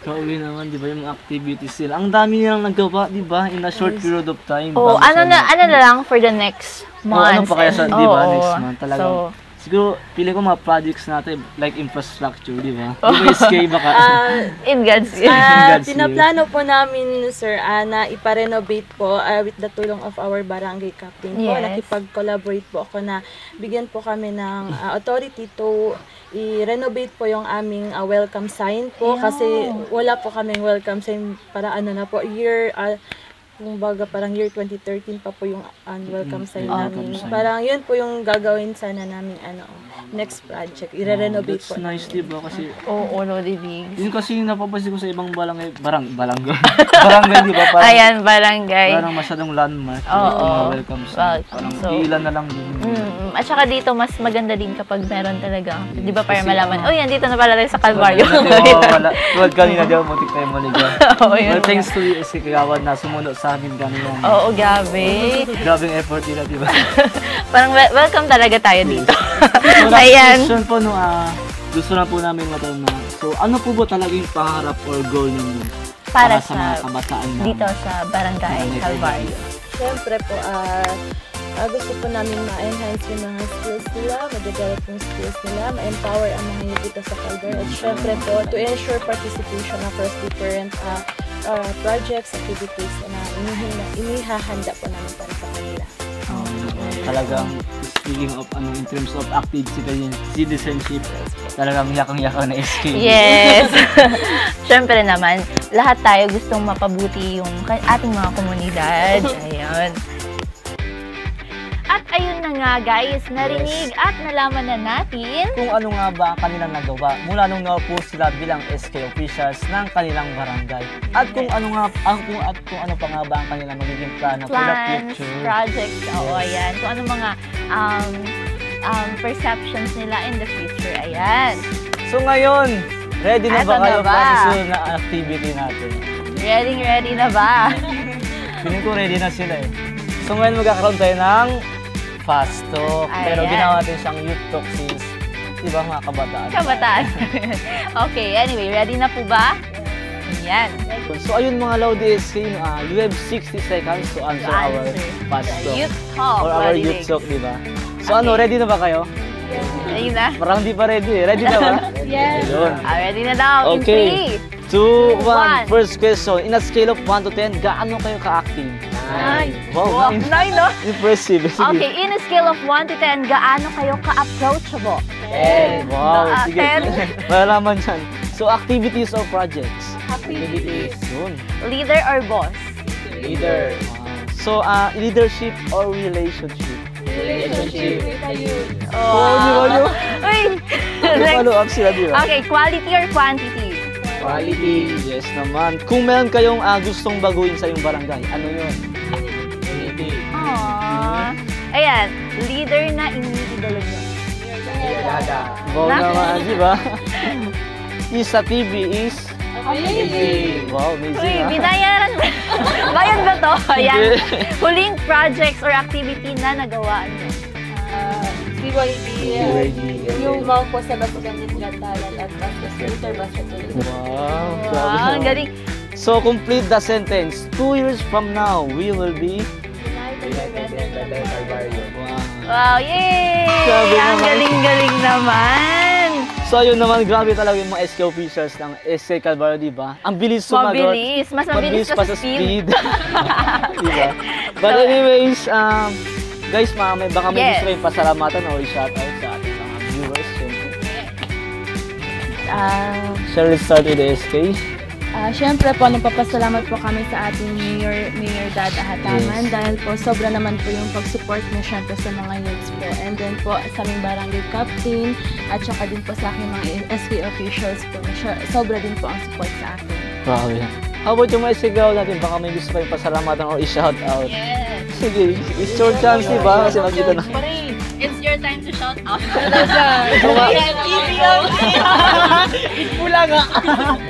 Speaker 2: Kauwi naman, di ba, yung activities sila. Ang dami nilang nagawa, di ba, in a short period of time.
Speaker 3: Ano na lang for the next month.
Speaker 2: Ano pa kaya di ba, next month talaga. Siguro, pili ko mga projects natin, like infrastructure, di ba? Di ba, SK baka?
Speaker 3: In God's will.
Speaker 4: Pinaplano po namin, sir, na iparenovate po with the tulong of our barangay captain po. Nakipag-collaborate po ako na bigyan po kami ng authority to i-renovate po yung aming welcome sign po. Kasi wala po kaming welcome sign para parang year 2013 pa po yung welcome sign namin. Parang yun po yung gagawin sana namin next project. I-renovate po.
Speaker 2: That's nice, di ba? Kasi
Speaker 3: Lodi Dig.
Speaker 2: Yun kasi napapansin ko sa ibang barangay, barangay, di ba?
Speaker 3: Ayan, barangay.
Speaker 2: Parang masyadong landmark. Mga welcome sign. Parang ilan na lang din.
Speaker 3: At saka dito, mas maganda din kapag meron talaga. Di ba, para malaman, yan, dito na pala tayo sa Calvario.
Speaker 2: Tulad kanina, di ba, muntik tayo maligaw. Well, thanks to you, SK Kagawad, na sumunod sa amin kanina.
Speaker 3: Oo, grabe.
Speaker 2: Grabing effort nila, di ba?
Speaker 3: Parang welcome talaga tayo dito.
Speaker 2: Ayan. Question po, gusto na po namin matanong na, so ano po ba talaga yung pangarap or goal ninyo
Speaker 3: para
Speaker 2: sa mga
Speaker 3: sa
Speaker 2: kabataan namin?
Speaker 3: dito sa Barangay Calvario?
Speaker 4: Siyempre po, gusto po namin ma-enhance yung mga skills nila, ma-develop yung skills nila, ma-empower ang mga youth dito sa Calvario. At siyempre po, to ensure participation across different projects, activities na inihahanda po namin para sa kanila.
Speaker 2: Talagang speaking of in terms of active citizenship, talagang yakang-yakang na SK.
Speaker 3: Yes! Siyempre naman, lahat tayo gustong mapabuti yung ating mga komunidad. Ayun. At ayun na nga guys, narinig at nalaman na natin
Speaker 2: kung ano nga ba ang kanilang nagawa mula nung naupo sila bilang SK officials ng kanilang barangay. At kung ano pa nga ba ang kanilang magiging plano for the future.
Speaker 3: Projects, oo, ayan. Kung ano mga perceptions nila in the future, ayan.
Speaker 2: So ngayon, ready na ba kayo para sa susunod na activity natin?
Speaker 3: Ready na ba?
Speaker 2: Feeling ko ready na sila eh. So ngayon magkakaroon tayo ng fast talk, pero ginawa natin siyang youth talk since, di ba mga kabataan?
Speaker 3: Kabataan. Okay, anyway, ready na po ba? Ayan.
Speaker 2: So ayun mga Lodi SK, you have 60 seconds to answer our fast talk.
Speaker 3: Youth talk.
Speaker 2: Or our youth talk, di ba? So ano, ready na ba kayo?
Speaker 3: Ready na?
Speaker 2: Parang di pa ready eh. Ready na ba?
Speaker 3: Yes.
Speaker 2: Ayun.
Speaker 3: Ready na daw.
Speaker 2: Okay. 2, 1. First question. In a scale of 1 to 10, gaano kayo ka-active?
Speaker 3: 9.
Speaker 2: Wow,
Speaker 3: 9, no?
Speaker 2: Impressive.
Speaker 3: Okay, in a scale of 1 to 10, gaano kayo ka-approachable?
Speaker 2: 10. Wow, sige.
Speaker 3: 10.
Speaker 2: Malalaman dyan. So, activities or projects?
Speaker 3: Activities.
Speaker 2: Yun.
Speaker 3: Leader or boss?
Speaker 2: Leader. So, leadership or relationship?
Speaker 3: Relationship with the youth.
Speaker 2: Oh, di ba yun?
Speaker 3: Uy!
Speaker 2: Follow up sila, di ba?
Speaker 3: Okay, quality or quantity?
Speaker 2: Quality. Yes naman. Kung meron kayong gustong baguhin sa iyong barangay, ano yun? Quality.
Speaker 3: Aww. Ayan, leader na iniidolo nyo.
Speaker 2: Wow naman, di ba? Isa TV is
Speaker 3: amazing.
Speaker 2: Wow, amazing.
Speaker 3: Uy, binayaran ba? Bayad ba to? Ayan. Huling projects or activity na nagawa nyo?
Speaker 4: Yung mga po sa Basilan Talent at Basketball.
Speaker 2: Wow,
Speaker 3: ang galing.
Speaker 2: So, complete the sentence. 2 years from now, we will be...
Speaker 3: Wow, yay! Ang galing-galing naman.
Speaker 2: So, ayun naman, grabe talaga yung mga SK officials ng SK Calvario, di ba? Ang bilis sumagot.
Speaker 3: Mabilis. Mas mabilis pa sa speed.
Speaker 2: Diba? But anyways, guys, baka may gusto kayong pasalamatan o i-shoutout sa ating mga viewers. Shall we start with the SK?
Speaker 4: Siyempre po, nagpapasalamat po kami sa ating Mayor Dad Ahataman dahil po sobra naman po yung pag-support niya siyempre sa mga youths po. And then po sa aming barangay captain at saka din po sa aking mga SK officials po. Sobra din po ang support sa akin.
Speaker 2: Wow, yeah. How about yung mga sigaw natin? Baka may gusto kayong pasalamatan o i-shoutout.
Speaker 3: Yes.
Speaker 2: Sige, it's your chance, diba? Kasi magkita na.
Speaker 3: It's your time to shout out.
Speaker 2: Pula nga.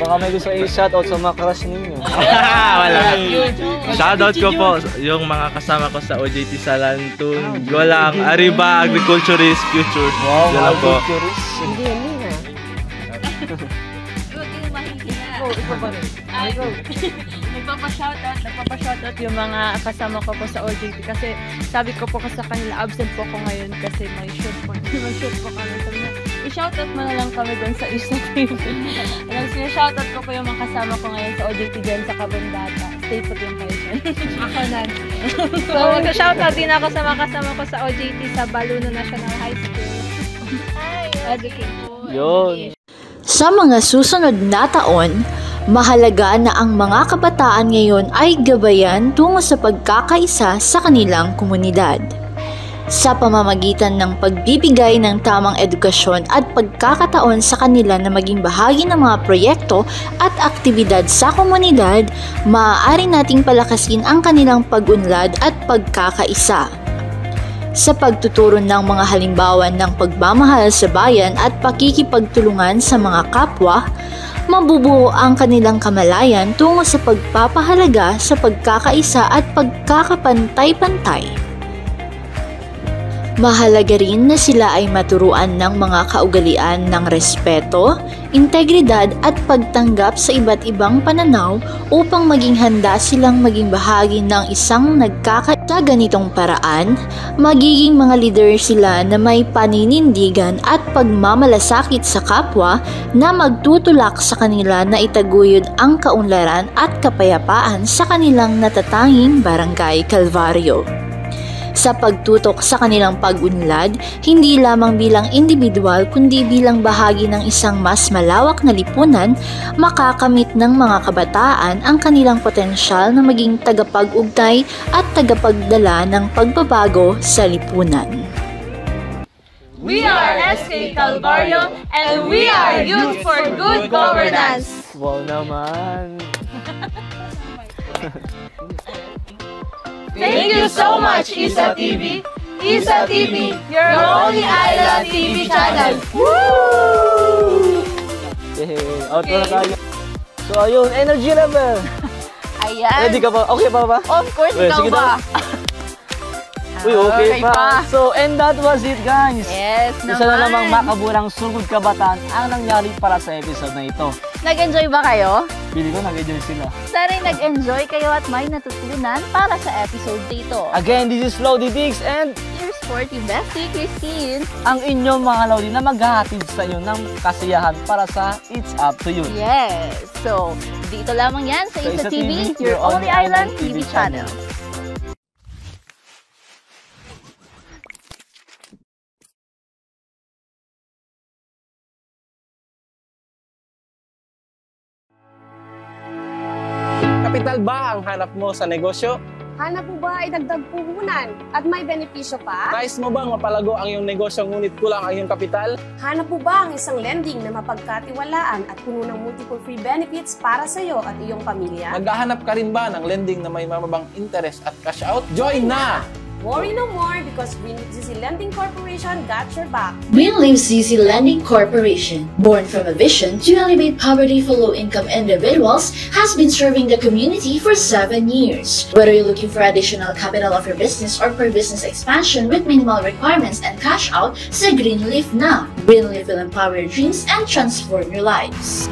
Speaker 2: Baka may gusto kayong i-shoutout sa mga crush ninyo.
Speaker 8: Wala. Shoutout ko po yung mga kasama ko sa OJT Salantun. Golang Arriba Agriculturist Future.
Speaker 2: Wow,
Speaker 8: agriculturist.
Speaker 2: Hindi yan nga.
Speaker 4: Nagpapa-shoutout yung mga kasama ko po sa OJT kasi sabi ko po sa kanila absent po ako ngayon kasi may shoot po kami. Sabi niya, i-shoutout mo na lang kami doon sa Isla TV. Shoutout ko yung mga kasama ko ngayon sa OJT dyan sa Kabandata. Stay put yung kayo dyan. Ako na. So, mag-shoutout din ako sa mga kasama ko sa OJT sa Baluno National High School. Education.
Speaker 2: Yun.
Speaker 10: Sa mga susunod na taon, mahalaga na ang mga kabataan ngayon ay gabayan tungo sa pagkakaisa sa kanilang komunidad. Sa pamamagitan ng pagbibigay ng tamang edukasyon at pagkakataon sa kanila na maging bahagi ng mga proyekto at aktibidad sa komunidad, maaari nating palakasin ang kanilang pag-unlad at pagkakaisa. Sa pagtuturo ng mga halimbawa ng pagmamahal sa bayan at pakikipagtulungan sa mga kapwa, mabubuo ang kanilang kamalayan tungo sa pagpapahalaga sa pagkakaisa at pagkakapantay-pantay. Mahalaga rin na sila ay maturuan ng mga kaugalian ng respeto, integridad at pagtanggap sa iba't ibang pananaw upang maging handa silang maging bahagi ng isang ganitong paraan, magiging mga leader sila na may paninindigan at pagmamalasakit sa kapwa na magtutulak sa kanila na itaguyod ang kaunlaran at kapayapaan sa kanilang natatanging Barangay Calvario. Sa pagtutok sa kanilang pag-unlad, hindi lamang bilang individual kundi bilang bahagi ng isang mas malawak na lipunan, makakamit ng mga kabataan ang kanilang potensyal na maging tagapag-ugnay at tagapagdala ng pagbabago sa lipunan.
Speaker 5: We are SK Calvario and we are Youth for Good Governance.
Speaker 2: Wow naman!
Speaker 5: Thank you so much, Isa TV. Isa TV, your only island TV channel. Woo!
Speaker 2: Yay! Outro na tayo. So ayun, energy level.
Speaker 3: Ayan.
Speaker 2: Ready ka ba? Okay pa ba?
Speaker 3: Of course, ikaw ba?
Speaker 2: Uy, okay pa. So, and that was it, guys.
Speaker 3: Yes, naman.
Speaker 2: Isa na namang makaburang sugod kabataan ang nangyari para sa episode na ito.
Speaker 3: Nag-enjoy ba kayo?
Speaker 2: Pili ko nag-enjoy sila.
Speaker 3: Sana'y nag-enjoy kayo at may natutunan para sa episode dito.
Speaker 2: Again, this is Lodi Diggs and
Speaker 3: your sporty bestie, Christine.
Speaker 2: Ang inyong mga Lodi na maghahatid sa inyo ng kasiyahan para sa It's Up to You.
Speaker 3: Yes. So, dito lamang yan sa Isa TV, your only island TV channel.
Speaker 11: Kapital ba ang hanap mo sa negosyo?
Speaker 12: Hanap mo ba ay dagdag puhunan at may benepisyo pa?
Speaker 11: Nais mo bang mapalago ang iyong negosyo ngunit kulang ang iyong kapital?
Speaker 12: Hanap mo ba ang isang lending na mapagkatiwalaan at puno ng multiple free benefits para sa iyo at iyong pamilya?
Speaker 11: Naghahanap ka rin ba ng lending na may mababang interest at cash out? Join na!
Speaker 12: Worry no more because Greenleaf ZZ Lending Corporation got your back.
Speaker 10: Greenleaf ZZ Lending Corporation, born from a vision to elevate poverty for low-income individuals, has been serving the community for 7 years. Whether you're looking for additional capital of your business or for business expansion with minimal requirements and cash out, say Greenleaf na. Greenleaf will empower your dreams and transform your lives.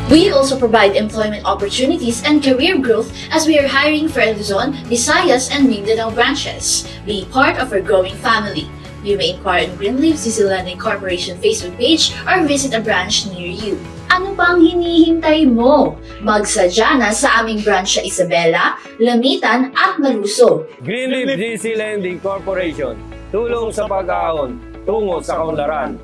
Speaker 10: We also provide employment opportunities and career growth as we are hiring for Luzon, Visayas, and Mindanao branches. Be part of our growing family. You may inquire on Greenleaf ZZ Lending Corporation Facebook page or visit a branch near you. Ano pang hinihintay mo? Magsadya na sa aming branch sa Isabela, Lamitan at Maluso.
Speaker 14: Greenleaf ZZ Lending Corporation. Tulong sa pag-aahon, tungo sa kaunlaran.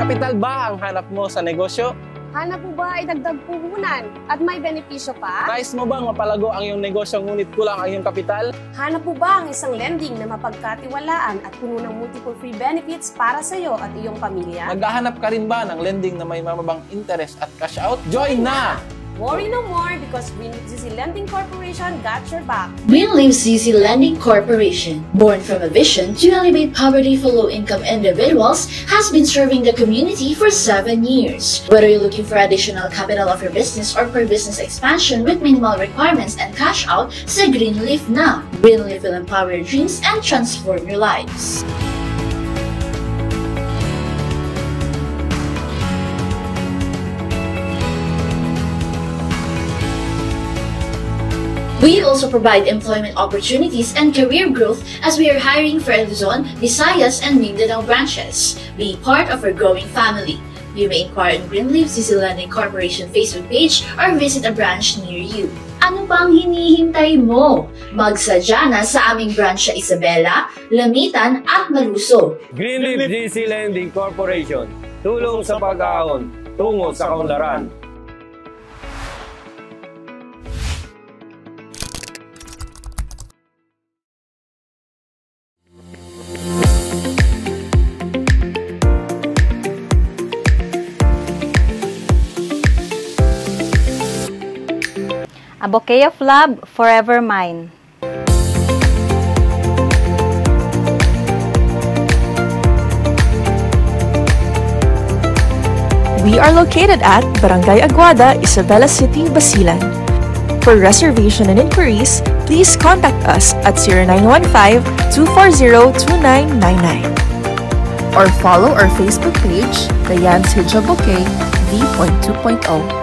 Speaker 11: Kapital ba ang hanap mo sa negosyo?
Speaker 12: Hanap mo ba ay dagdag puhunan at may benepisyo pa?
Speaker 11: Nais mo bang mapalago ang iyong negosyo ngunit kulang ang iyong kapital?
Speaker 12: Hanap mo ba ang isang lending na mapagkatiwalaan at puno ng multiple free benefits para sa iyo at iyong pamilya?
Speaker 11: Naghahanap ka rin ba ng lending na may mababang interest at cash out? Join na!
Speaker 12: Worry no more because Greenleaf ZZ Lending Corporation got your back.
Speaker 10: Greenleaf ZZ Lending Corporation, born from a vision to elevate poverty for low-income individuals, has been serving the community for 7 years. Whether you're looking for additional capital of your business or for business expansion with minimal requirements and cash out, say Greenleaf na. Greenleaf will empower your dreams and transform your lives. We also provide employment opportunities and career growth as we are hiring for Luzon, Visayas, and Mindanao branches. Be part of our growing family. You may inquire on Greenleaf ZZ Lending Corporation Facebook page or visit a branch near you. Ano pang hinihintay mo? Magsadya na sa aming branch sa Isabela, Lamitan at Maluso.
Speaker 14: Greenleaf ZZ Lending Corporation. Tulong sa pag-aahon, tungo sa kaunlaran.
Speaker 3: A bouquet of love, forever mine.
Speaker 13: We are located at Barangay Aguada, Isabela City, Basilan. For reservation and inquiries, please contact us at 0915-240-2999 or follow our Facebook page, The Yans Hijab Bouquet V.2.0.